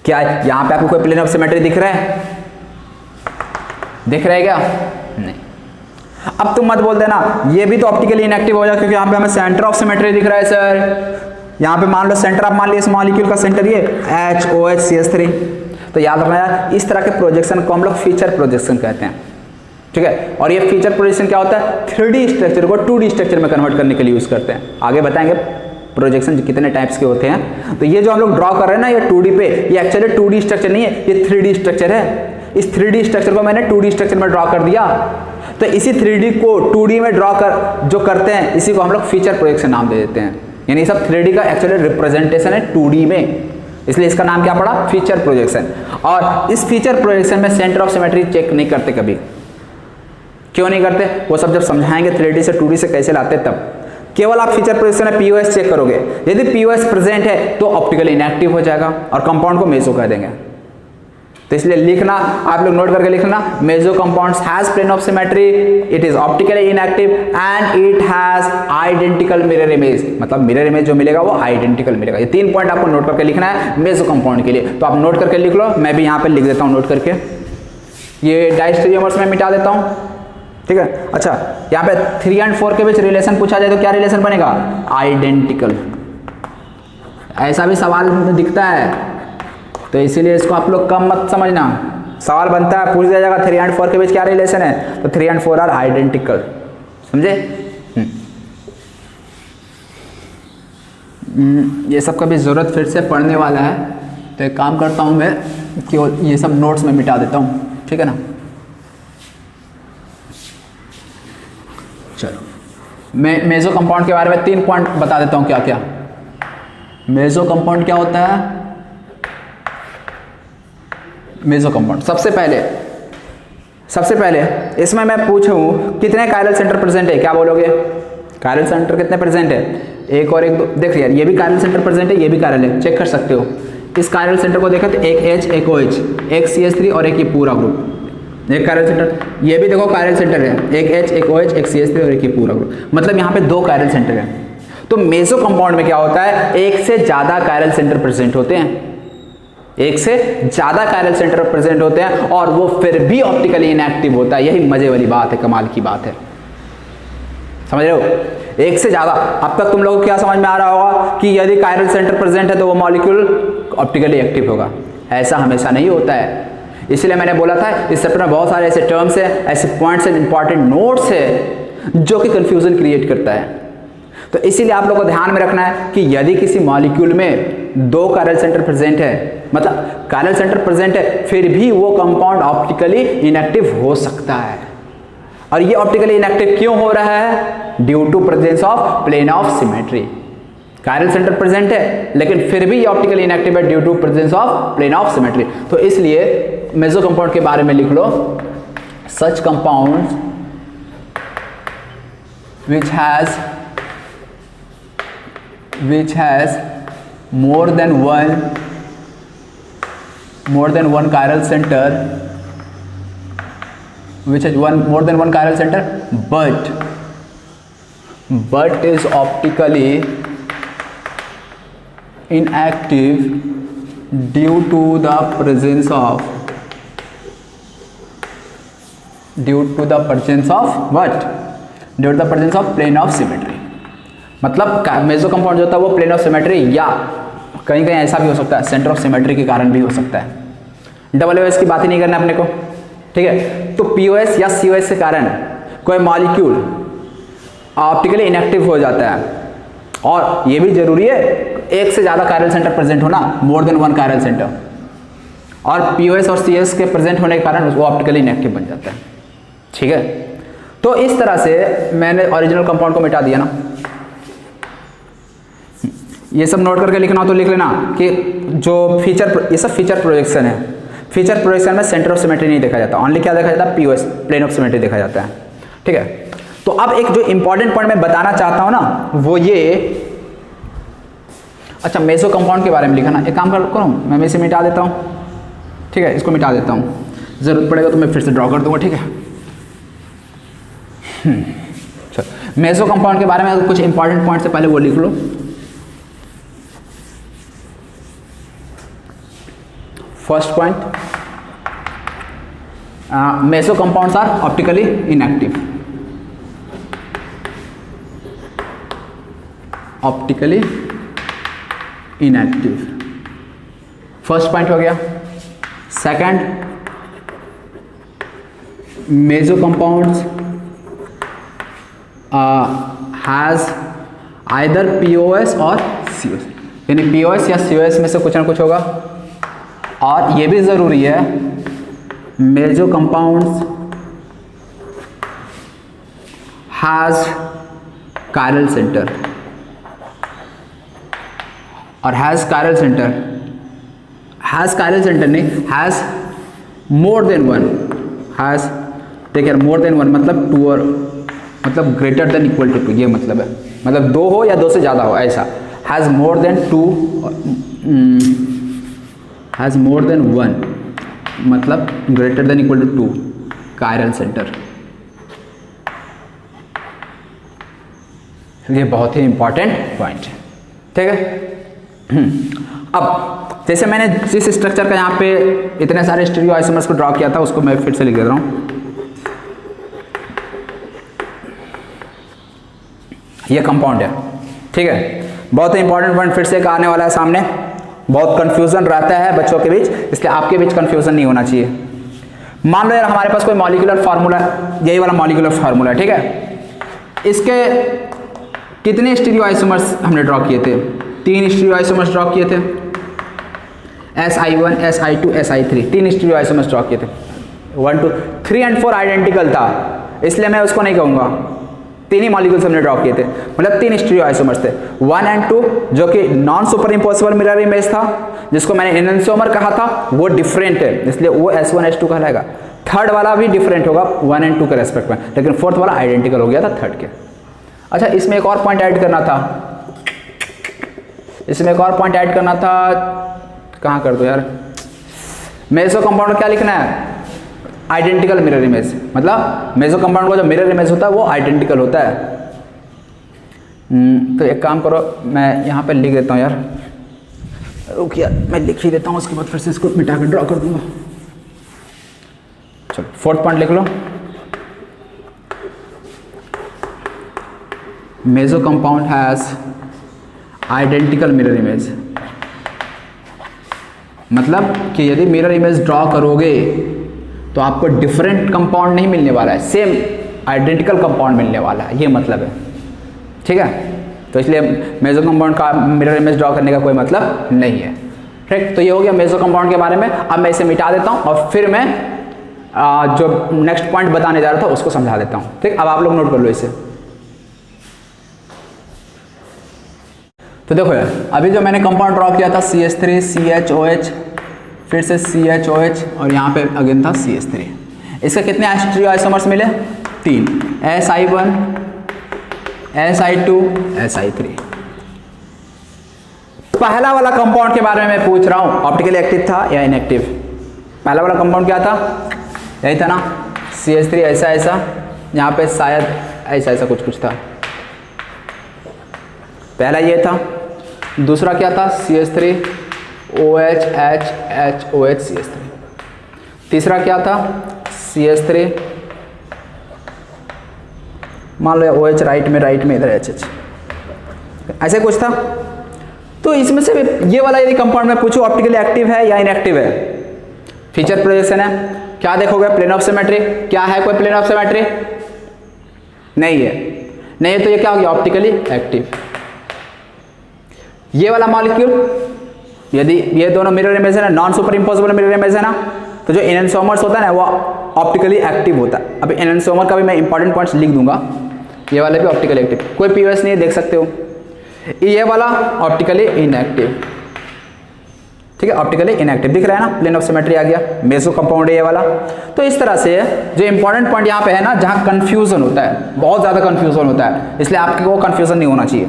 Speaker 1: क्या यहां पे आपको कोई प्लेन ऑफ सिमेट्री दिख रहा है? दिख रहा है क्या? नहीं। अब तुम मत बोल देना ये भी तो ऑप्टिकली इनएक्टिव हो जाएगा क्योंकि यहाँ पे हमें सेंटर ऑफ सिमेट्री दिख रहा है सर। यहाँ पे मान लो सेंटर, आप मान लिया इस मॉलिक्यूल का सेंटर ये HOH CH3। तो याद रखना यार, इस तरह के प्रोजेक्शन को हम लोग फीचर प्रोजेक्शन कहते हैं। ठीक है। और ये फीचर प्रोजेक्शन क्या होता है? 3D स्ट्रक्चर को 2D स्ट्रक्चर में कन्वर्ट करने के लिए यूज करते हैं। आगे बताएंगे प्रोजेक्शन कितने टाइप्स के होते हैं। तो ये जो हम लोग ड्रॉ कर रहे हैं ना, ये 2D पे, ये एक्चुअली 2D स्ट्रक्चर नहीं है, ये 3D स्ट्रक्चर है। इस 3D स्ट्रक्चर को मैंने 2D स्ट्रक्चर में ड्रॉ कर दिया। तो इसी 3D को 2D में ड्रॉ कर जो करते हैं, इसी को हम लोग फीचर प्रोजेक्शन नाम दे देते हैं। यानी सब 3D का एक्चुअली रिप्रेजेंटेशन है 2D में, इसलिए इसका नाम क्या पड़ा? Feature projection. और इस फीचर प्रोजेक्शन में सेंटर ऑफ सिमेट्री चेक नहीं करते कभी। क्यों नहीं करते? वो सब जब समझाएंगे 3D से 2D से कैसे लाते तब। केवल आप फीचर प्रोजेक्शन में POH चेक करोगे, यदि POH प्रेजेंट है तो ऑप्टिकली इनएक्टिव हो जाएगा और कंपाउंड को मेसो कह देंगे। तो इसलिए लिखना, आप लोग नोट करके लिखना, meso compounds has plane of symmetry, it is optically inactive and it has identical mirror image. मतलब मिरर इमेज जो मिलेगा वो आइडेंटिकल मिलेगा। ये 3 पॉइंट आपको नोट करके लिखना है मेसो कंपाउंड के लिए। तो आप नोट करके लिख लो, मैं भी यहाँ पे लिख देता हूँ नोट करके। ये डायस्टेरियोमर्स में मिटा देता हूँ। ठीक है। अच्छा, यहाँ पे 3 और 4 के बीच रिलेशन पूछा जाए तो क्या रिलेशन बनेगा? आइडेंटिकल। ऐसा भी सवाल दिखता है, तो इसीलिए इसको आप लोग कम मत समझना। सवाल बनता है, पूछ दिया जाएगा 3 और 4 के बीच क्या रिलेशन है, तो 3 और 4 आर आइडेंटिकल। समझे? ये सब का भी जरूरत फिर से पढ़ने वाला है, तो एक काम करता हूँ मैं कि ये सब नोट्स में मिटा देता हूँ। ठीक है ना? चलो, मैं मेसो कंपाउंड के बारे में 3 पॉइंट बता देता हूँ क्या क्या। मेसो कंपाउंड क्या होता है? मेसो कंपाउंड सबसे पहले इसमें मैं पूछूं कितने कायरल सेंटर प्रेजेंट है, क्या बोलोगे? कायरल सेंटर कितने प्रेजेंट है, एक और एक दो, देख यार ये भी कायरल सेंटर प्रेजेंट है, ये भी कायरल है, चेक कर सकते हो। इस कायरल सेंटर को देखा तो एक H एक OH, एक CH3 और एक ये पूरा ग्रुप, एक कायरल सेंटर, ये भी देखो कायरल सेंटर है, एक H एक OH एक CH3 और एक ये पूरा ग्रुप, मतलब यहाँ पे 2 कायरल सेंटर है। तो मेसो कंपाउंड में क्या होता है, एक से ज्यादा कायरल सेंटर प्रेजेंट होते हैं, एक से ज्यादा कायरल सेंटर प्रेजेंट होते हैं और वो फिर भी ऑप्टिकली इनएक्टिव होता है। यही मजे वाली बात है, कमाल की बात है, समझ रहे हो, एक से ज्यादा। अब तक तुम लोगों को क्या समझ में आ रहा होगा कि यदि कायरल सेंटर प्रेजेंट है तो वो मॉलिक्यूल ऑप्टिकली एक्टिव होगा। ऐसा हमेशा नहीं होता है, इसलिए मैंने बोला था इस चैप्टर में बहुत सारे ऐसे टर्म्स है, ऐसे पॉइंट्स है, इंपॉर्टेंट नोट्स है जो कि कंफ्यूजन क्रिएट करता है। तो इसीलिए आप लोगों को ध्यान में रखना है कि यदि किसी मॉलिक्यूल में 2 कायरल सेंटर प्रेजेंट है, मतलब कायरल सेंटर प्रेजेंट है, फिर भी वो कंपाउंड ऑप्टिकली इनएक्टिव हो सकता है। और ये ऑप्टिकली इनएक्टिव क्यों हो रहा है, due to presence of plane of symmetry. Chiral centre present है लेकिन फिर भी ये ऑप्टिकली इनएक्टिव है due to presence of plane of symmetry. तो इसलिए मेसो कंपाउंड के बारे में लिख लो, such compounds which has more than one chiral center, which has more than one chiral center, but is optically inactive due to the presence of plane of symmetry। मतलब meso compound जो होता है वो प्लेन ऑफ सिमेट्री या कहीं कहीं ऐसा भी हो सकता है सेंटर ऑफ सिमेट्री के कारण भी हो सकता है। WS की बात ही नहीं करना अपने को, ठीक है। तो POS या COS के कारण कोई मॉलिक्यूल ऑप्टिकली इनएक्टिव हो जाता है, और ये भी जरूरी है एक से ज्यादा कायरल सेंटर प्रेजेंट होना, मोर देन 1 कायरल सेंटर, और POS और CS के प्रेजेंट होने के कारण वो ऑप्टिकली इनएक्टिव बन जाता है, ठीक है। तो इस तरह से मैंने ओरिजिनल कंपाउंड को मिटा दिया ना। ये सब नोट करके लिखना हो तो लिख लेना कि जो फीचर, ये सब फीचर प्रोजेक्शन है। फीचर प्रोजेक्शन में सेंटर ऑफ सिमेट्री नहीं देखा जाता, ओनली क्या देखा जाता है, POS प्लेन ऑफ सिमेट्री देखा जाता है, ठीक है। तो अब एक जो इंपॉर्टेंट पॉइंट मैं बताना चाहता हूं ना वो ये, अच्छा मेसो कंपाउंड के बारे में लिखा ना, एक काम करूँ मैं इसे मिटा देता हूँ, ठीक है, इसको मिटा देता हूँ, जरूरत पड़ेगा तो मैं फिर से ड्रॉ कर दूंगा, ठीक है। मेसो कंपाउंड के बारे में कुछ इंपॉर्टेंट पॉइंट से पहले वो लिख लो। First point, meso compounds are optically inactive, optically inactive, first point हो गया। Second, meso compounds has either POS or COS, यानी POS या COS में से कुछ ना कुछ होगा। और ये भी जरूरी है, meso compounds has chiral centre, और हैज कायरल सेंटर नहीं, has more than one, has take care, more than one मतलब 2 और मतलब ग्रेटर देन इक्वल टू 2, ये मतलब है, मतलब 2 हो या 2 से ज़्यादा हो, ऐसा। Has more than 2, has more than 1 मतलब greater than equal to 2 chiral centre. ये बहुत ही इंपॉर्टेंट पॉइंट है, ठीक है। अब जैसे मैंने जिस स्ट्रक्चर का यहाँ पे इतने सारे स्टीरियो आइसोमर्स को ड्रॉ किया था उसको मैं फिर से लिख दे रहा हूँ। ये कंपाउंड है, ठीक है। बहुत ही इंपॉर्टेंट पॉइंट फिर से आने वाला है सामने, बहुत कंफ्यूजन रहता है बच्चों के बीच, इसलिए आपके बीच कंफ्यूजन नहीं होना चाहिए। मान लो यार हमारे पास कोई मॉलिक्यूलर फार्मूला, यही वाला मॉलिक्यूलर फार्मूला है, ठीक है। इसके कितने स्टीरियो आइसोमर्स हमने ड्रॉ किए थे? 3 स्टीरियो आइसोमर्स ड्रॉ किए थे, SI1 SI2 SI3, 3 stereo isomers draw किए थे। 1 2 3 और 4 आइडेंटिकल था, इसलिए मैं उसको नहीं कहूँगा, 3 ही मॉलिक्यूल्स हमने ड्रॉ किए थे, मतलब 3 स्टीरियो आइसोमर्स थे। 1 और 2 जो कि non super impossible mirror image था, जिसको मैंने एनंसियोमर कहा था, वो डिफरेंट है, इसलिए वो S1 S2 कहलाएगा। थर्ड वाला भी डिफरेंट होगा 1 और 2 के रेस्पेक्ट में, लेकिन फोर्थ वाला आइडेंटिकल हो गया था थर्ड के। अच्छा, इसमें एक और पॉइंट ऐड करना था, इसमें एक और पॉइंट ऐड करना था, कहाँ कर दो यार। मेसो कंपाउंड में क्या लिखना है? Identical mirror image. मतलब मेसो कंपाउंड का जो मिरर इमेज होता है वो आइडेंटिकल होता है। तो एक काम करो, मैं यहाँ पे लिख देता हूँ यार, रुक यार, मैं लिख ही देता हूँ, उसके बाद फिर से इसको मिटा कर ड्रॉ कर दूंगा। चलो फोर्थ पॉइंट लिख लो, meso compound has identical mirror image. मतलब कि यदि मिरर इमेज ड्रॉ करोगे तो आपको डिफरेंट कंपाउंड नहीं मिलने वाला है, सेम आइडेंटिकल कंपाउंड मिलने वाला है, ये मतलब है। ठीक है, तो इसलिए मेसो कंपाउंड का मिरर इमेज ड्रॉ करने का कोई मतलब नहीं है। ठीक, तो ये हो गया मेसो कंपाउंड के बारे में। अब मैं इसे मिटा देता हूँ और फिर मैं जो नेक्स्ट पॉइंट बताने जा रहा था उसको समझा देता हूँ। ठीक, अब आप लोग नोट कर लो इसे। तो देखो यार, अभी जो मैंने कंपाउंड ड्रॉ किया था CH3 CHOH, फिर से CHOH और यहाँ पे अगेन था CH3, इसके कितने स्टीरियो आइसोमर्स मिले? 3, Si1 Si2 Si3। पहला वाला कंपाउंड के बारे में मैं पूछ रहा हूँ, ऑप्टिकली एक्टिव था या इनएक्टिव? पहला वाला कंपाउंड क्या था? यही था ना, CH3 ऐसा ऐसा, यहाँ पे शायद ऐसा ऐसा कुछ कुछ था। पहला ये था। दूसरा क्या था? CH3 OH H H OH CH3। तीसरा क्या था? CH3, मान लो OH राइट में इधर HH, ऐसे कुछ था। तो इसमें से ये वाला यदि कंपाउंड में पूछूं ऑप्टिकली एक्टिव है या इनएक्टिव है, फीचर प्रोजेक्शन है, क्या देखोगे? Plane of symmetry. क्या है कोई प्लेन ऑफ सिमेट्री? नहीं है, नहीं है, तो ये क्या हो गया? Optically active. ये वाला मॉलिक्यूल, यदि ये दोनों मिरर इमेज है ना, non superimposable mirror image है ना, तो जो एनेंसोमर्स होता है ना वो ऑप्टिकली एक्टिव होता है। अभी एनेंसोमर का भी मैं इंपॉर्टेंट पॉइंट्स लिख दूंगा। ये वाले भी ऑप्टिकली एक्टिव, कोई पीओएस नहीं है, देख सकते हो। ये वाला ऑप्टिकली इनएक्टिव। ठीक है, ऑप्टिकली इनएक्टिव दिख रहा है ना, प्लेन ऑफ सिमेट्री आ गया, मेसो कंपाउंड है ये वाला। तो इस तरह से जो इंपॉर्टेंट पॉइंट यहाँ पे है ना, जहाँ कंफ्यूजन होता है, बहुत ज़्यादा कंफ्यूजन होता है, इसलिए आपको कंफ्यूजन नहीं होना चाहिए।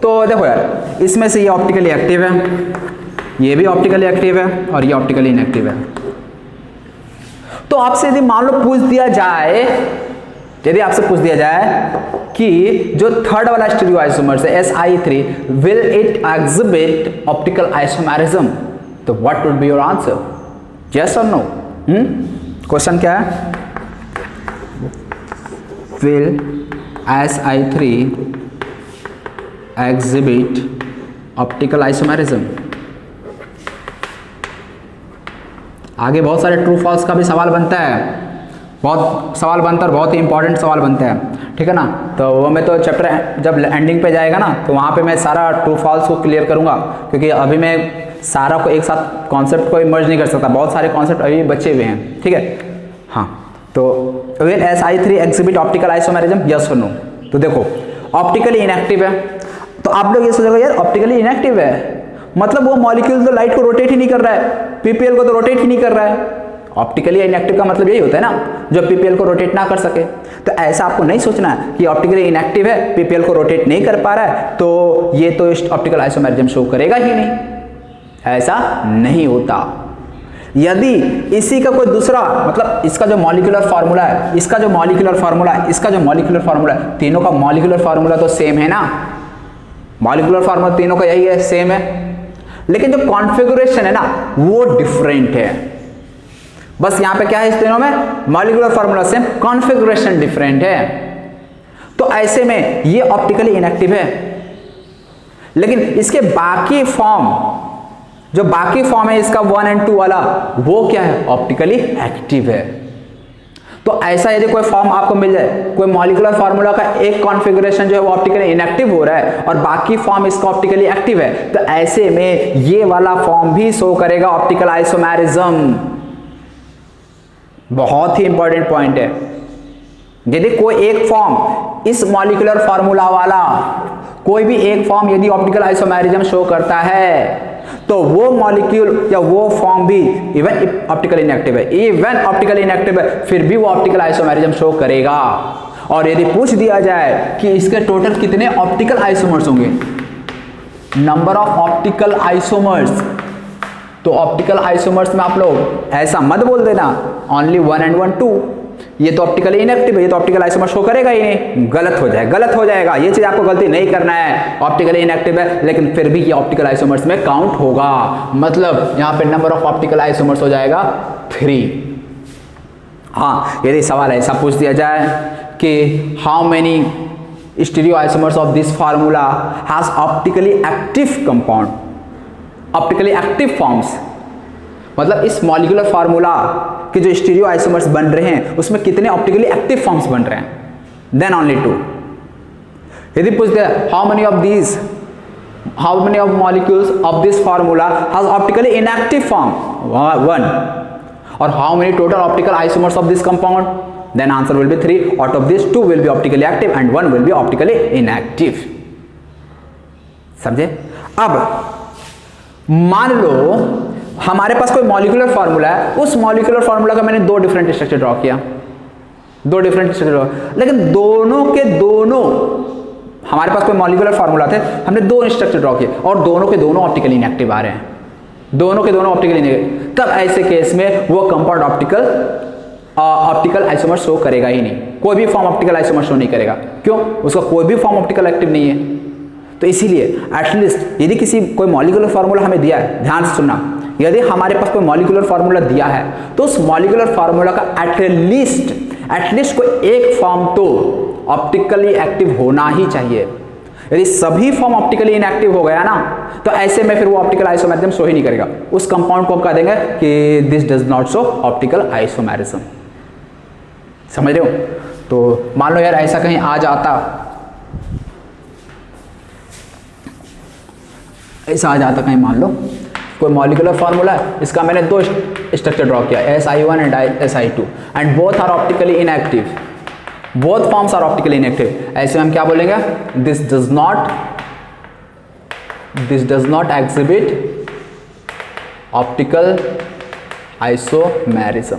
Speaker 1: तो देखो यार, इसमें से ये ऑप्टिकली एक्टिव है, ये भी ऑप्टिकली एक्टिव है और ये ऑप्टिकली इनएक्टिव है। तो आपसे यदि मान लो पूछ दिया जाए, यदि आपसे पूछ दिया जाए कि जो थर्ड वाला स्टीरियो आइसोमर्स है Si3, will it exhibit optical isomerism, तो what would be your answer? Yes और नो? क्वेश्चन क्या है? विल Si3 exhibit optical isomerism? आगे बहुत सारे ट्रू फॉल्स का भी सवाल बनता है, बहुत सवाल बनता है और बहुत ही इंपॉर्टेंट सवाल बनता है। ठीक है ना, तो वो मैं तो चैप्टर जब एंडिंग पे जाएगा ना, तो वहाँ पे मैं सारा ट्रू फॉल्स को क्लियर करूँगा, क्योंकि अभी मैं सारा को एक साथ कॉन्सेप्ट को इमर्ज नहीं कर सकता, बहुत सारे कॉन्सेप्ट अभी बचे हुए हैं। ठीक है, हाँ, तो will Si3 exhibit optical isomerism, yes और नो? तो देखो, ऑप्टिकली इनएक्टिव है, तो आप लोग ये सोचोगे यार ऑप्टिकली इनएक्टिव है मतलब वो मॉलिक्यूल तो लाइट को रोटेट ही नहीं कर रहा है, पीपीएल को तो रोटेट ही नहीं कर रहा है। ऑप्टिकली इनएक्टिव का मतलब यही होता है ना, जो पीपीएल को रोटेट ना कर सके। तो ऐसा आपको नहीं सोचना है कि ऑप्टिकली इनएक्टिव है, पीपीएल को रोटेट नहीं कर पा रहा है, तो ये तो ऑप्टिकल आइसोमेरिज्म शो करेगा ही नहीं, ऐसा नहीं होता। यदि इसी का कोई दूसरा, मतलब इसका जो मॉलिक्यूलर फार्मूला है, इसका जो मॉलिक्यूलर फार्मूला है, इसका जो मॉलिक्यूलर फार्मूला है, तीनों का मॉलिक्यूलर फार्मूला तो सेम है ना, मॉलिक्यूलर फार्मूला तीनों का यही है, सेम है, लेकिन जो कॉन्फ़िगरेशन है ना वो डिफरेंट है। बस यहां पे क्या है, इस तीनों में molecular formula same, configuration different है। तो ऐसे में ये ऑप्टिकली इनएक्टिव है, लेकिन इसके बाकी फॉर्म, जो बाकी फॉर्म है इसका 1 और 2 वाला, वो क्या है, ऑप्टिकली एक्टिव है। तो ऐसा यदि कोई फॉर्म आपको मिल जाए, कोई मॉलिक्यूलर फार्मूला का एक कॉन्फ़िगरेशन जो है वो ऑप्टिकली इनएक्टिव हो रहा है और बाकी फॉर्म इसका ऑप्टिकली एक्टिव है, तो ऐसे में ये वाला फॉर्म भी शो करेगा ऑप्टिकल आइसोमेरिज्म। बहुत ही इंपॉर्टेंट पॉइंट है। यदि कोई एक फॉर्म इस मॉलिक्यूलर फार्मूला वाला, कोई भी एक फॉर्म यदि ऑप्टिकल आइसोमेरिज्म शो करता है, तो वो मॉलिक्यूल या वो फॉर्म भी इवन ऑप्टिकल इनएक्टिव है, इवन ऑप्टिकल इनएक्टिव है, फिर भी वो ऑप्टिकल आइसोमेरिज्म शो करेगा। और यदि पूछ दिया जाए कि इसके टोटल कितने ऑप्टिकल आइसोमर्स होंगे, नंबर ऑफ ऑप्टिकल आइसोमर्स, तो ऑप्टिकल आइसोमर्स में आप लोग ऐसा मत बोल देना ओनली 1 and 1 2, ये तो ऑप्टिकली इनएक्टिव है, ये तो ऑप्टिकल आइसोमर शो करेगा ही नहीं, गलत हो जाएगा, गलत हो जाएगा। ये चीज आपको गलती नहीं करना है। ऑप्टिकली इनएक्टिव है लेकिन फिर भी ये ऑप्टिकल आइसोमर्स में काउंट होगा, मतलब यहां पे नंबर ऑफ ऑप्टिकल आइसोमर्स हो जाएगा 3। हाँ, यदि सवाल ऐसा पूछ दिया जाए कि how many stereo isomers of this formula has optically active compound, optically active forms, मतलब इस मॉलिक्यूलर फार्मूला कि जो स्टीरियो आइसोमर्स बन रहे हैं उसमें कितने ऑप्टिकली एक्टिव फॉर्म्स बन रहे हैं, देन ओनली 2। यदि पूछते हैं how many of molecules of this formula has optically inactive form 1, और how many total optical isomers of this compound, then answer will be 3। Out of this 2 will be optically active and 1 will be optically inactive. समझे? अब मान लो हमारे पास कोई molecular formula है, उस molecular formula का मैंने 2 डिफरेंट स्ट्रक्चर ड्रॉ किया, 2 डिफरेंट स्ट्रक्चर, लेकिन दोनों के दोनों, हमारे पास कोई मॉलिक्यूलर फार्मूला थे, हमने 2 स्ट्रक्चर ड्रॉ किए और दोनों के दोनों ऑप्टिकली इनएक्टिव आ रहे हैं, दोनों के दोनों ऑप्टिकली इनएक्टिव, तब ऐसे केस में वो कंपाउंड ऑप्टिकल आइसोमर शो करेगा ही नहीं, कोई भी फॉर्म ऑप्टिकल आइसोमर शो नहीं करेगा। क्यों? उसका कोई भी फॉर्म ऑप्टिकल एक्टिव नहीं है। तो इसीलिए एटलीस्ट यदि कोई मॉलिक्यूलर फार्मूला हमें दिया है, ध्यान से सुनना, यदि हमारे पास कोई मॉलिक्यूलर फार्मूला दिया है तो उस मॉलिक्यूलर फार्मूला का एटलीस्ट कोई एक फॉर्म तो ऑप्टिकली एक्टिव होना ही चाहिए। यदि सभी फॉर्म ऑप्टिकली इनएक्टिव हो गया ना, तो ऐसे में फिर वो ऑप्टिकल आइसोमेरिज्म शो ही नहीं करेगा, उस कंपाउंड को हम कह देंगे कि this does not show optical isomerism. समझ रहे हो? तो मान लो यार ऐसा कहीं आ जाता, कहीं मान लो कोई मॉलिक्यूलर फार्मूला है, इसका मैंने 2 स्ट्रक्चर ड्रॉ किया, SI1 and SI2, and both are optically inactive, both forms are optically inactive. ऐसे हम क्या बोलेंगे? This does not exhibit optical isomerism.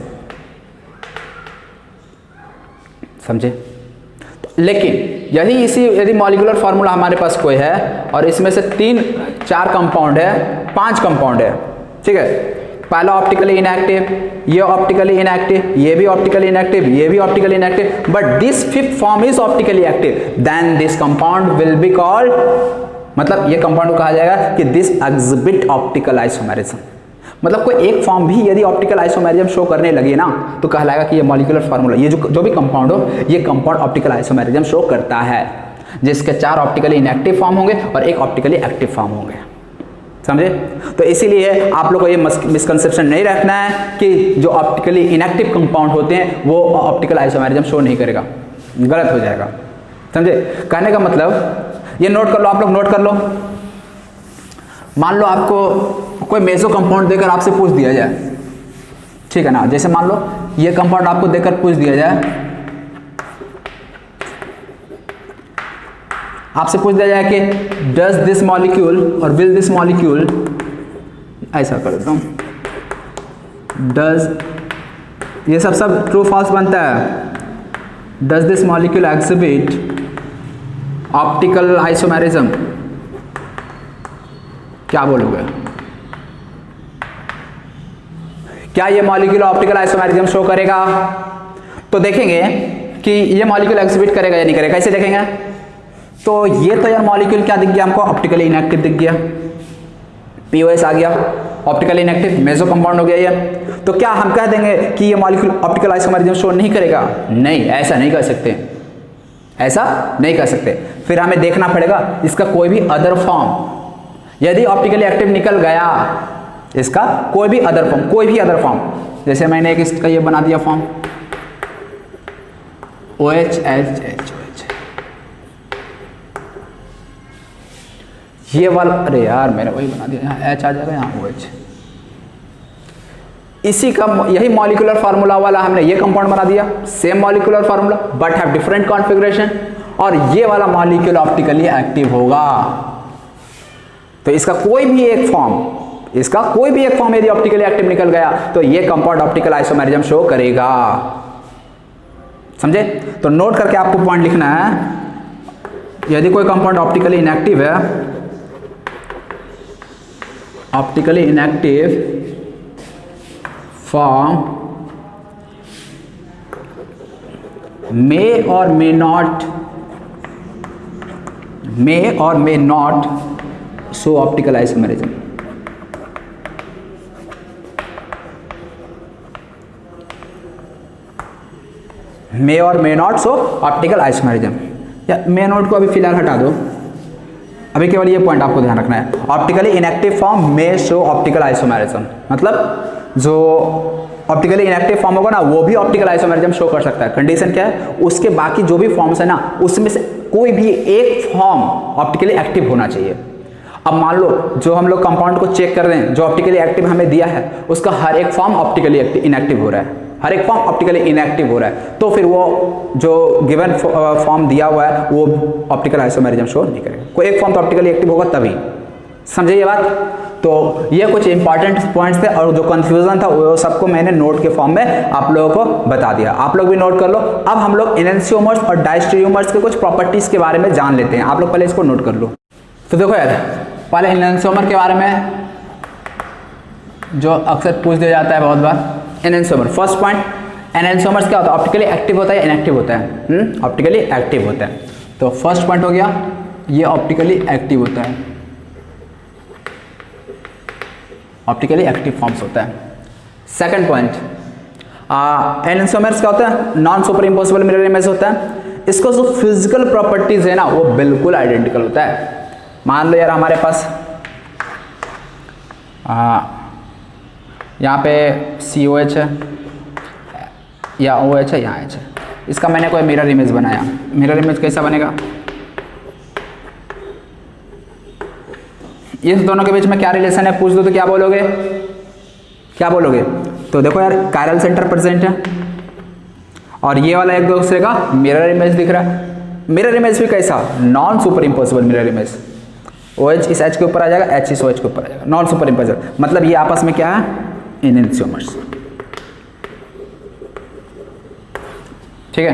Speaker 1: समझे? लेकिन यदि मॉलिक्यूलर फार्मूला हमारे पास कोई है और इसमें से 3-4 कंपाउंड है, 5 कंपाउंड है, ठीक है, पहला ऑप्टिकली इनएक्टिव, ये ऑप्टिकली इनएक्टिव, ये भी ऑप्टिकली इनएक्टिव, ये भी optically inactive, but this 5th form is optically active, then this compound will be called, मतलब ये कंपाउंड को कहा जाएगा कि दिस एग्जिबिट ऑप्टिकल आइसोमेरिज्म। मतलब कोई एक फॉर्म भी यदि ऑप्टिकल आइसोमेरिज्म शो करने लगे ना, तो कहलाएगा कि ये मॉलिक्यूलर फार्मूला, ये जो भी कंपाउंड हो, ये कंपाउंड ऑप्टिकल आइसोमेरिज्म शो करता है, जिसके 4 ऑप्टिकली इनएक्टिव फॉर्म होंगे और 1 ऑप्टिकली एक्टिव फॉर्म होंगे। समझे? तो इसीलिए आप लोग को ये मिसकंसेप्शन नहीं रखना है कि जो ऑप्टिकली इनएक्टिव कंपाउंड होते हैं वो ऑप्टिकल आइसोमेरिज्म शो नहीं करेगा, गलत हो जाएगा। समझे? कहने का मतलब ये नोट कर लो, आप लोग नोट कर लो। मान लो आपको कोई मेसो कंपाउंड देकर आपसे पूछ दिया जाए, ठीक है ना, जैसे मान लो ये कंपाउंड आपको देकर पूछ दिया जाए, आपसे पूछ दिया जाए कि डज दिस मॉलिक्यूल और विल दिस मॉलिक्यूल, ऐसा कर देता हूं, डज, ये सब ट्रू फॉल्स बनता है, does this molecule exhibit optical isomerism, क्या बोलोगे? क्या ये मॉलिक्यूल ऑप्टिकल आइसोमेरिज्म शो करेगा? तो देखेंगे कि ये मॉलिक्यूल एक्सिबिट करेगा या नहीं करेगा। कैसे देखेंगे? तो ये तो यार मॉलिक्यूल क्या दिख गया हमको? ऑप्टिकली इनएक्टिव दिख गया, POS आ गया, ऑप्टिकली इनएक्टिव मेसो कंपाउंड हो गया ये। तो क्या हम कह देंगे कि ये मॉलिक्यूल ऑप्टिकल आइसोमेरिज्म शो नहीं करेगा? नहीं, ऐसा नहीं कर सकते, ऐसा नहीं कर सकते। फिर हमें देखना पड़ेगा इसका कोई भी अदर फॉर्म, यदि ऑप्टिकली एक्टिव निकल गया इसका कोई भी अदर फॉर्म, कोई भी अदर फॉर्म, जैसे मैंने एक इसका ये बना दिया फॉर्म OH, ये वाला, अरे यार मैंने वही बना दिया, यहाँ H आ जाएगा, यहाँ OH, इसी का यही मॉलिक्यूलर फार्मूला वाला हमने ये कंपाउंड बना दिया, same molecular formula but have different configuration, और ये वाला मॉलिक्यूल ऑप्टिकली एक्टिव होगा। तो इसका कोई भी एक फॉर्म यदि ऑप्टिकली एक्टिव निकल गया तो ये कंपाउंड ऑप्टिकल आइसोमेरिज्म शो करेगा। समझे? तो नोट करके आपको पॉइंट लिखना है, यदि कोई कंपाउंड ऑप्टिकली इनएक्टिव है, optically inactive form may or may not show optical isomerism. may or may not show optical isomerism. या may not को अभी फिलहाल हटा दो, अभी केवल ये पॉइंट आपको ध्यान रखना है, ऑप्टिकली इनएक्टिव फॉर्म में शो ऑप्टिकल आइसोमेरिज्म, मतलब जो ऑप्टिकली इनएक्टिव फॉर्म होगा ना वो भी ऑप्टिकल आइसोमेरिज्म शो कर सकता है। कंडीशन क्या है, उसके बाकी जो भी फॉर्म्स है ना उसमें से कोई भी एक फॉर्म ऑप्टिकली एक्टिव होना चाहिए। अब मान लो जो हम लोग कंपाउंड को चेक कर रहे हैं, जो ऑप्टिकली एक्टिव हमें दिया है उसका हर एक फॉर्म ऑप्टिकली इनएक्टिव हो रहा है, हर एक फॉर्म ऑप्टिकली इनएक्टिव हो रहा है, तो फिर वो जो गिवन फॉर्म दिया हुआ है वो ऑप्टिकल आइसोमेरिज्म शो नहीं करेगा। कोई एक फॉर्म तो ऑप्टिकली एक्टिव होगा तभी, समझे ये बात? तो ये कुछ इंपॉर्टेंट पॉइंट्स थे और जो कंफ्यूजन था वो सबको मैंने नोट के फॉर्म में आप लोगों को बता दिया, आप लोग भी नोट कर लो। अब हम लोग एनेंशियोमर्स और डायस्टेरियोमर्स के कुछ प्रॉपर्टीज के बारे में जान लेते हैं, आप लोग पहले इसको नोट कर लो। तो देखो यार, पहले एनेंशियोमर के बारे में जो अक्सर पूछ दिया जाता है बहुत बार, एनेंशियोमर। फर्स्ट पॉइंट, एनेंशियोमर्स क्या होता है, ऑप्टिकली एक्टिव होता है या इनएक्टिव होता है? ऑप्टिकली एक्टिव होता है। तो फर्स्ट पॉइंट हो गया, ये ऑप्टिकली एक्टिव होता है, ऑप्टिकली एक्टिव फॉर्म्स होता है। सेकंड पॉइंट, एनेंशियोमर्स क्या होता है, non super impossible mirror image होता है। इसको जो फिजिकल प्रॉपर्टीज है ना वो बिल्कुल आइडेंटिकल होता है। मान लो यार हमारे पास यहाँ पे COH है या OH है, यहाँ H है, इसका मैंने कोई मिरर इमेज बनाया, मिरर इमेज कैसा बनेगा, इस दोनों के बीच में क्या रिलेशन है पूछ दो तो क्या बोलोगे, क्या बोलोगे? तो देखो यार, कायरल सेंटर प्रेजेंट है और ये वाला एक दूसरे का मिरर इमेज दिख रहा है। मिरर इमेज भी कैसा, non super impossible mirror image. OH इस H के ऊपर आ जाएगा, H इस OH के ऊपर आ जाएगा, नॉन सुपर इम्पोसिबल, मतलब ये आपस में क्या है, एनेंशियोमर्स। ठीक है,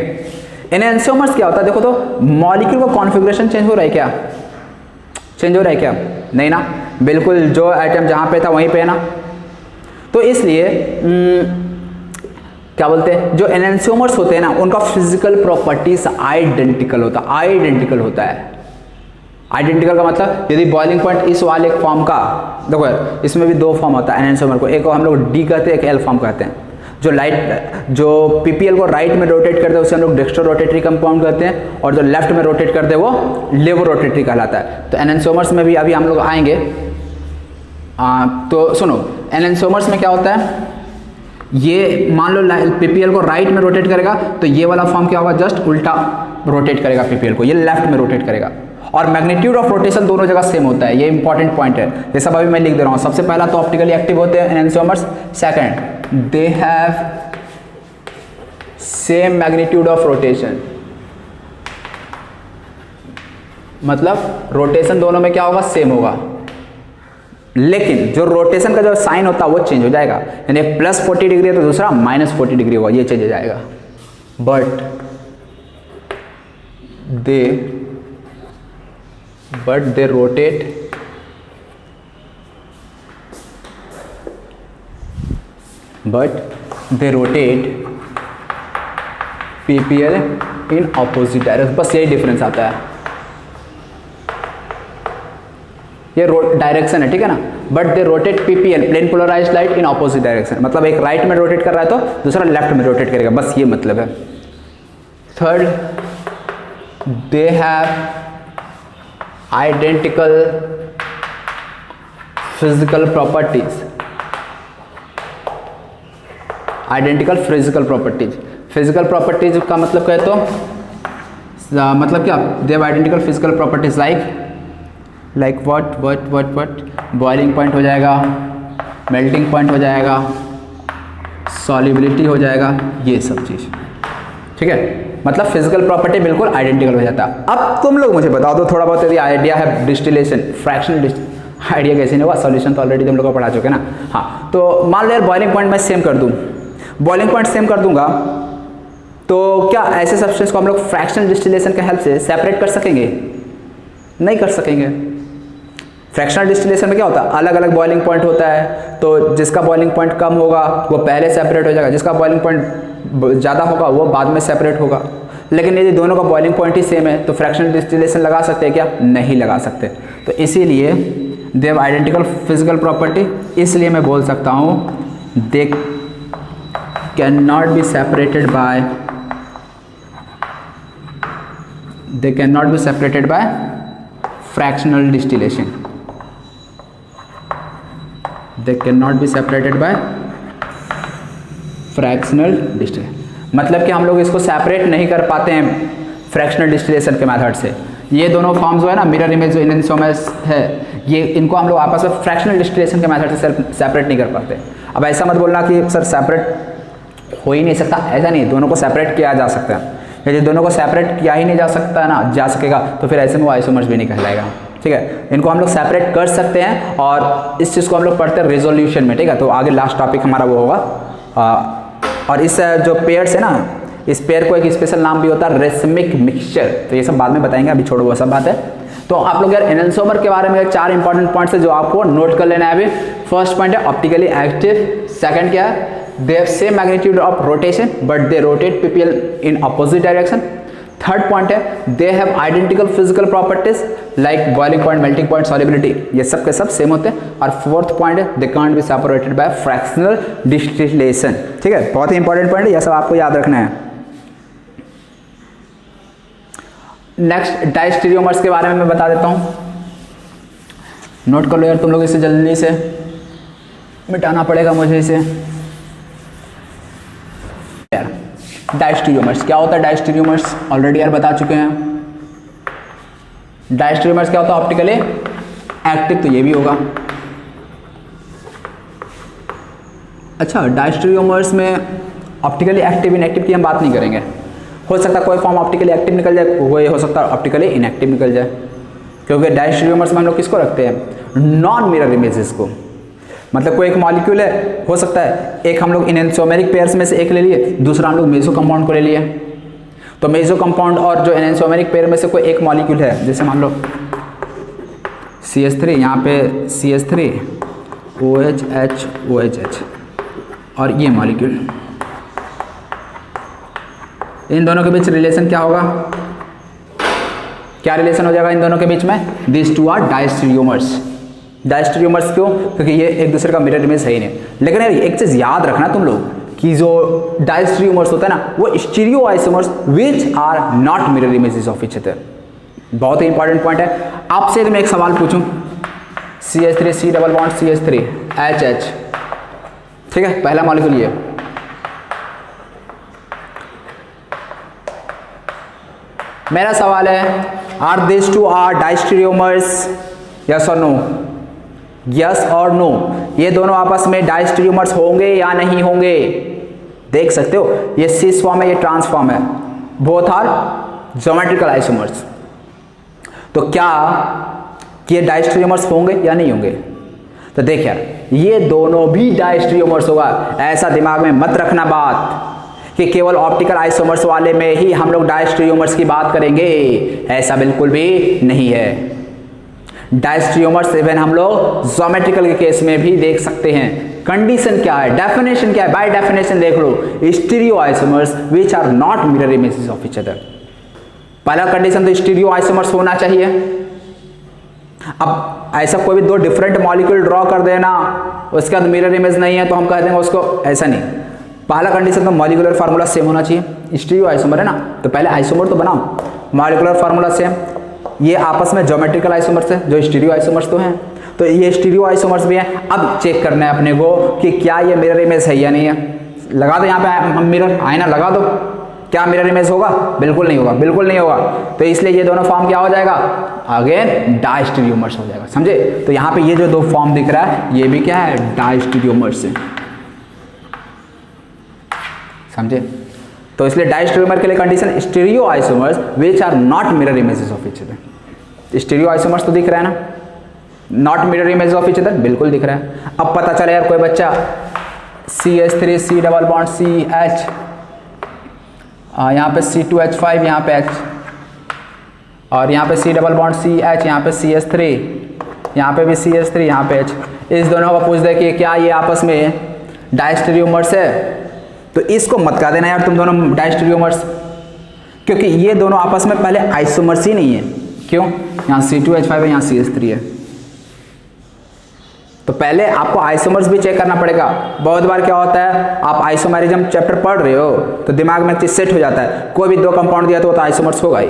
Speaker 1: एनेंशियोमर्स क्या होता है, देखो तो मॉलिक्यूल का कॉन्फ़िगरेशन चेंज हो रहा है क्या, चेंज हो रहा है क्या? नहीं ना, बिल्कुल जो एटम जहां पे था वहीं पे है ना। तो इसलिए क्या बोलते हैं, जो एनेंशियोमर्स होते हैं ना उनका फिजिकल प्रॉपर्टीज आइडेंटिकल होता है, आइडेंटिकल होता है। आइडेंटिकल का मतलब, यदि बॉइलिंग पॉइंट इस वाले फॉर्म का, देखो यार इसमें भी दो फॉर्म होता है एनेंशियोमर को, एक को हम लोग D कहते हैं, एक L फॉर्म कहते हैं। जो PPL को राइट में रोटेट करते हैं उसे हम लोग डेक्स्ट्रो रोटेटरी कंपाउंड कहते हैं, और जो लेफ्ट में रोटेट करते हैं वो लेवो रोटेटरी कहलाता है। तो एनेंशियोमर्स में भी अभी हम लोग आएंगे। तो सुनो, एनेंशियोमर्स में क्या होता है, ये मान लो PPL को राइट में रोटेट करेगा तो ये वाला फॉर्म क्या होगा, जस्ट उल्टा रोटेट करेगा PPL को, ये लेफ्ट में रोटेट करेगा। और मैग्नीट्यूड ऑफ रोटेशन दोनों जगह सेम होता है, ये इंपॉर्टेंट पॉइंट है, ये सब अभी मैं लिख दे रहा हूँ। सबसे पहला तो ऑप्टिकली एक्टिव होते हैं enantiomers, second they have same magnitude of rotation, मतलब रोटेशन दोनों में क्या होगा, सेम होगा, लेकिन जो रोटेशन का जो साइन होता है वो चेंज हो जाएगा, यानी प्लस 40 डिग्री है तो दूसरा माइनस 40 डिग्री होगा, ये चेंज हो जाएगा। But they rotate PPL in opposite direction, बस यही डिफरेंस आता है, ये डायरेक्शन है, ठीक है ना। But they rotate PPL plane polarised light in opposite direction, मतलब एक राइट में रोटेट कर रहा है तो दूसरा लेफ्ट में रोटेट करेगा, बस ये मतलब है। Third, they have identical physical properties, identical physical properties. Physical properties का मतलब कहे तो मतलब क्या, they have identical physical properties like what boiling point हो जाएगा, मेल्टिंग पॉइंट हो जाएगा, सॉल्युबिलिटी हो जाएगा, ये सब चीज़, ठीक है। मतलब फिजिकल प्रॉपर्टी बिल्कुल आइडेंटिकल हो जाता है। अब तुम लोग मुझे बता दो थोड़ा बहुत, यदि आइडिया है डिस्टिलेशन फ्रैक्शनल आइडिया कैसे नहीं हुआ, सॉल्यूशन तो ऑलरेडी तुम लोग को पढ़ा चुके ना। हाँ, तो मान लो यार बॉइलिंग पॉइंट मैं सेम कर दूँ, बॉइलिंग पॉइंट सेम कर दूंगा तो क्या ऐसे सब्सटेंस को हम लोग फ्रैक्शनल डिस्टिलेशन के हेल्प से सेपरेट कर सकेंगे? नहीं कर सकेंगे। फ्रैक्शनल डिस्टिलेशन में क्या होता है, अलग अलग बॉइलिंग पॉइंट होता है, तो जिसका बॉइलिंग पॉइंट कम होगा वो पहले सेपरेट हो जाएगा, जिसका बॉइलिंग पॉइंट ज़्यादा होगा वो बाद में सेपरेट होगा। लेकिन यदि दोनों का बॉइलिंग पॉइंट ही सेम है तो फ्रैक्शनल डिस्टिलेशन लगा सकते हैं क्या? नहीं लगा सकते। तो इसीलिए they have identical physical property, इसलिए मैं बोल सकता हूँ they can not be separated by fractional distillation. They cannot be separated by fractional distillation. मतलब कि हम लोग इसको सेपरेट नहीं कर पाते हैं फ्रैक्शनल डिस्टिलेशन के मेथड से। ये दोनों फॉर्म्स जो है ना, मिरर इमेज जो एनेंसोमर्स है, ये इनको हम लोग आपस में फ्रैक्शनल डिस्टिलेशन के मेथड से सेपरेट नहीं कर पाते। अब ऐसा मत बोलना कि सर सेपरेट हो ही नहीं सकता, ऐसा नहीं, दोनों को सेपरेट किया जा सकता है। यदि दोनों को सेपरेट किया ही नहीं जा सकता ना, जा सकेगा, तो फिर ऐसे में वो आइसोमर्स भी नहीं कहलाएगा। ठीक है, इनको हम लोग सेपरेट कर सकते हैं और इस चीज़ को हम लोग पढ़ते हैं रेजोल्यूशन में। ठीक है, तो आगे लास्ट टॉपिक हमारा वो होगा। और इस जो पेयर्स है ना, इस पेयर को एक स्पेशल नाम भी होता है रेसमिक मिक्सचर, तो ये सब बाद में बताएंगे, अभी छोड़ो वो सब बात है। तो आप लोग यार एनेंसोमर के बारे में 4 इंपॉर्टेंट पॉइंट्स है जो आपको नोट कर लेना है अभी। फर्स्ट पॉइंट है ऑप्टिकली एक्टिव, सेकंड क्या है, they have same magnitude of rotation but they rotate PPL in opposite direction. Third point है they have identical physical properties like boiling point, melting point, solubility, ये सब के सब same होते हैं। और फोर्थ पॉइंट है they can't be separated by fractional distillation। ठीक है, बहुत ही इंपॉर्टेंट पॉइंट है, यह सब आपको याद रखना है। नेक्स्ट डायस्टेरियोमर्स के बारे में मैं बता देता हूँ, नोट कर लो यार तुम लोग इसे, जल्दी से मिटाना पड़ेगा मुझे इसे। डायस्टेरियोमर्स क्या होता है? डायस्टेरियोमर्स ऑलरेडी यार बता चुके हैं। डायस्टेरियोमर्स क्या होता है? ऑप्टिकली एक्टिव, तो ये भी होगा। अच्छा, डायस्टेरियोमर्स में ऑप्टिकली एक्टिव इनएक्टिव की हम बात नहीं करेंगे। हो सकता है कोई फॉर्म ऑप्टिकली एक्टिव निकल जाए, वो हो सकता है ऑप्टिकली इनएक्टिव निकल जाए, क्योंकि डायस्टेरियोमर्स में हम लोग किसको रखते हैं? नॉन मिरर इमेजेस को। मतलब कोई एक मॉलिक्यूल है, हो सकता है एक हम लोग एनेंसोमेरिक पेयर्स में से एक ले लिए, दूसरा हम लोग मेसो कंपाउंड को ले लिए। तो मेसो कंपाउंड और जो एनेंसोमेरिक पेयर में से कोई एक मॉलिक्यूल है, जैसे मान लो CH3, यहाँ पे CH3 OH OHH और ये मॉलिक्यूल, इन दोनों के बीच रिलेशन क्या होगा? क्या रिलेशन हो जाएगा इन दोनों के बीच में? This two are diastereomers. Diastereomers क्यों? क्योंकि ये एक दूसरे का मिरर इमेज है ही नहीं। लेकिन यार एक चीज याद रखना तुम लोग कि जो डायस्टेरियोमर्स होता है ना, वो stereo isomers which are not mirror images of each other. बहुत ही इंपॉर्टेंट पॉइंट है। आपसे मैं एक सवाल पूछूं, CH3 C double bond CH3 HH, ठीक है, पहला मॉलिक्यूल ये, मेरा सवाल है are this two are diastereomers? Yes और नो? यस और नो, ये दोनों आपस में डायस्टेरियोमर्स होंगे या नहीं होंगे? देख सकते हो, ये सिस फॉर्म है, ये ट्रांस फॉर्म है, बोथ आर ज्योमेट्रिकल आइसोमर्स। तो क्या ये डायस्टेरियोमर्स होंगे या नहीं होंगे? तो देख यार, ये दोनों भी डायस्टेरियोमर्स होगा। ऐसा दिमाग में मत रखना बात कि केवल ऑप्टिकल आइसोमर्स वाले में ही हम लोग डायस्टेरियोमर्स की बात करेंगे, ऐसा बिल्कुल भी नहीं है। डायस्टेरियोमर्स इवन हम लोग ज्योमेट्रिकल के केस में भी देख सकते हैं। कंडीशन क्या है, डेफिनेशन क्या है? बाय डेफिनेशन देख लो, stereo isomers which are not mirror images of each other. पहला कंडीशन तो स्टीरियो आइसोमर्स होना चाहिए। अब ऐसा कोई भी दो डिफरेंट मॉलिक्यूल ड्रॉ कर देना, उसके बाद मिरर इमेज नहीं है तो हम कह देंगे उसको, ऐसा नहीं। पहला कंडीशन तो मॉलिक्यूलर फार्मूला सेम होना चाहिए। स्टीरियो आइसोमर है ना, तो पहले आइसोमर तो बनाओ, मॉलिक्यूलर फार्मूला सेम। ये आपस में ज्योमेट्रिकल आइसोमर्स है, जो स्टीरियो आइसोमर्स तो हैं, तो ये स्टीरियो आइसोमर्स भी हैं। अब चेक करना है अपने को कि क्या ये मिरर इमेज है या नहीं है। लगा दो यहाँ पे मिरर, आईना लगा दो, क्या मिरर इमेज होगा? बिल्कुल नहीं होगा, बिल्कुल नहीं होगा। तो इसलिए ये दोनों फॉर्म क्या हो जाएगा? अगेन डायस्टेरियोमर्स हो जाएगा, समझे? तो यहाँ पे ये जो दो फॉर्म दिख रहा है, ये भी क्या है? डायस्टेरियोमर्स है, समझे? तो इसलिए डायस्टेरियोमर के लिए condition stereo isomers which are not mirror images of each other. Stereo isomers तो दिख रहा है ना, not mirror image of each other, बिल्कुल दिख रहा है। अब पता चले यार कोई बच्चा CH3 C double bond CH यहाँ पे C2H5, यहाँ पे H, और यहाँ पे C डबल बॉन्ड CH, यहाँ पे CH3, यहाँ पे भी CH3, यहाँ पे H। इस दोनों का पूछ दे कि क्या ये आपस में डायस्टेरियोमर्स है, तो इसको मत कर देना यार तुम दोनों डायस्टेरियोमर्स, क्योंकि ये दोनों आपस में पहले आइसोमर्स ही नहीं है। क्यों? यहाँ C2H5 है, यहाँ CH3 है, तो पहले आपको आइसोमर्स भी चेक करना पड़ेगा। बहुत बार क्या होता है, आप आइसोमेरिज्म चैप्टर पढ़ रहे हो तो दिमाग में एक चीज सेट हो जाता है, कोई भी दो कंपाउंड दिया तो आइसोमर्स होगा ही।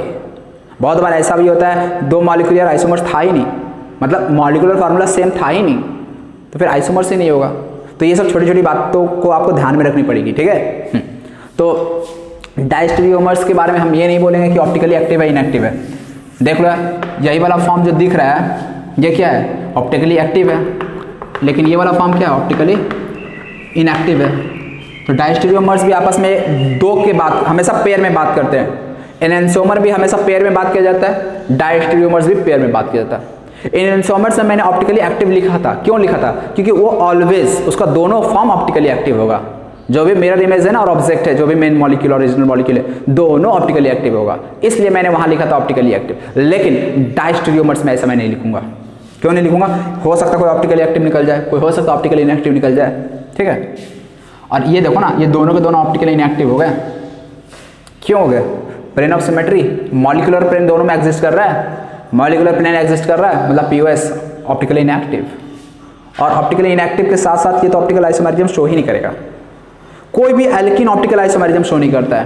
Speaker 1: बहुत बार ऐसा भी होता है, दो मॉलिक्यूलर आइसोमर्स था ही नहीं, मतलब मॉलिक्यूलर फार्मूला सेम था ही नहीं, तो फिर आइसोमर्स ही नहीं होगा। तो ये सब छोटी छोटी बातों को आपको ध्यान में रखनी पड़ेगी, ठीक है। तो डायस्टेरियोमर्स के बारे में हम ये नहीं बोलेंगे कि ऑप्टिकली एक्टिव है इनएक्टिव है। देख लो यही वाला फॉर्म जो दिख रहा है ये क्या है, ऑप्टिकली एक्टिव है, लेकिन ये वाला फॉर्म क्या है, ऑप्टिकली इनएक्टिव है। तो डायस्टेरियोमर्स भी आपस में दो के बात हमेशा पेयर में बात करते हैं। एनेंसोमर भी हमेशा पेयर में बात किया जाता है, डायस्टेरियोमर्स भी पेयर में बात किया जाता है। एनेंसोमर्स में मैंने ऑप्टिकली एक्टिव लिखा था, क्यों लिखा था, क्योंकि वो ऑलवेज उसका दोनों फॉर्म ऑप्टिकली एक्टिव होगा। जो भी मिरर इमेज है ना और ऑब्जेक्ट है, जो भी मेन मॉलिक्यूल ओरिजिनल मॉलिक्यूल है, दोनों ऑप्टिकली एक्टिव होगा, इसलिए मैंने वहां लिखा था ऑप्टिकली एक्टिव। लेकिन डायस्टेरियोमर्स में ऐसा मैं नहीं लिखूंगा। क्यों नहीं लिखूंगा, हो सकता कोई ऑप्टिकली एक्टिव निकल जाए, कोई हो सकता ऑप्टिकली इनएक्टिव निकल जाए, ठीक है। और ये देखो ना, ये दोनों के दोनों ऑप्टिकली इनएक्टिव हो गए। क्यों हो गए, plane of symmetry, molecular plane दोनों में एग्जिस्ट कर रहा है, मॉलिक्यूलर प्लेन एग्जिस्ट कर रहा है, मतलब पीओएस ऑप्टिकली इनएक्टिव। और ऑप्टिकली इनएक्टिव के साथ साथ ये तो ऑप्टिकल आइसोमेरिज्म शो ही नहीं करेगा। कोई भी एल्किन ऑप्टिकल आइसोमेरिज्म शो नहीं करता है,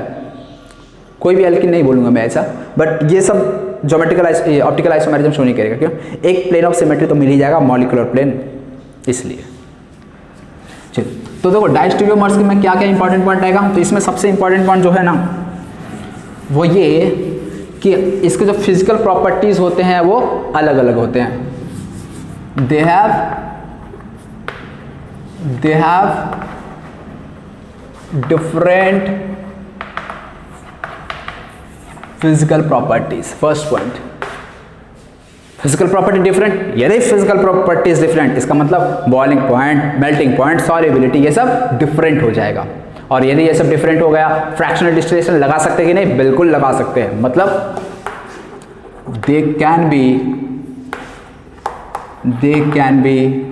Speaker 1: कोई भी एल्किन नहीं बोलूंगा मैं ऐसा, बट ये सब ज्योमेट्रिकल ऑप्टिकल आइसोमेरिज्म शो नहीं करेगा। क्यों, एक प्लेन ऑफ सिमेट्री तो मिल ही जाएगा, मॉलिक्यूलर प्लेन, इसलिए। चलिए, तो देखो डायस्टेरियोमर्स में क्या क्या इंपॉर्टेंट पॉइंट आएगा। तो इसमें सबसे इंपॉर्टेंट पॉइंट जो है ना वो ये कि इसके जो फिजिकल प्रॉपर्टीज होते हैं वो अलग अलग होते हैं। They have different physical properties. First point, physical property different. यदि फिजिकल प्रॉपर्टीज डिफरेंट, इसका मतलब boiling point, melting point, solubility, ये सब डिफरेंट हो जाएगा। और यदि ये सब डिफरेंट हो गया, फ्रैक्शनल डिस्टिलेशन लगा सकते हैं कि नहीं, बिल्कुल लगा सकते हैं। मतलब they can be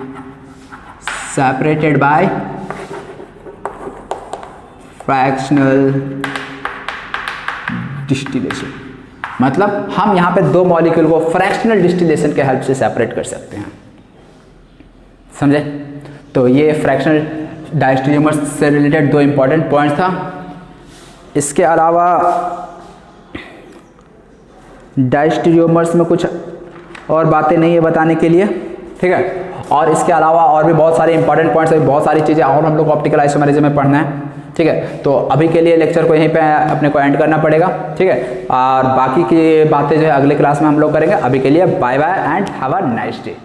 Speaker 1: separated by fractional distillation. मतलब हम यहां पे दो मॉलिक्यूल को फ्रैक्शनल डिस्टिलेशन के हेल्प से सेपरेट कर सकते हैं, समझे। तो ये फ्रैक्शनल डायस्टेरियोमर्स से रिलेटेड दो इंपॉर्टेंट पॉइंट था। इसके अलावा डायस्टेरियोमर्स में कुछ और बातें नहीं है बताने के लिए, ठीक है। और इसके अलावा और भी बहुत सारे इंपॉर्टेंट पॉइंट्स है, बहुत सारी चीज़ें और हम लोग को ऑप्टिकल आइसोमेरिज्म में पढ़ना है, ठीक है। तो अभी के लिए लेक्चर को यहीं पे अपने को एंड करना पड़ेगा, ठीक है। और बाकी की बातें जो है अगले क्लास में हम लोग करेंगे। अभी के लिए bye bye and have a nice day.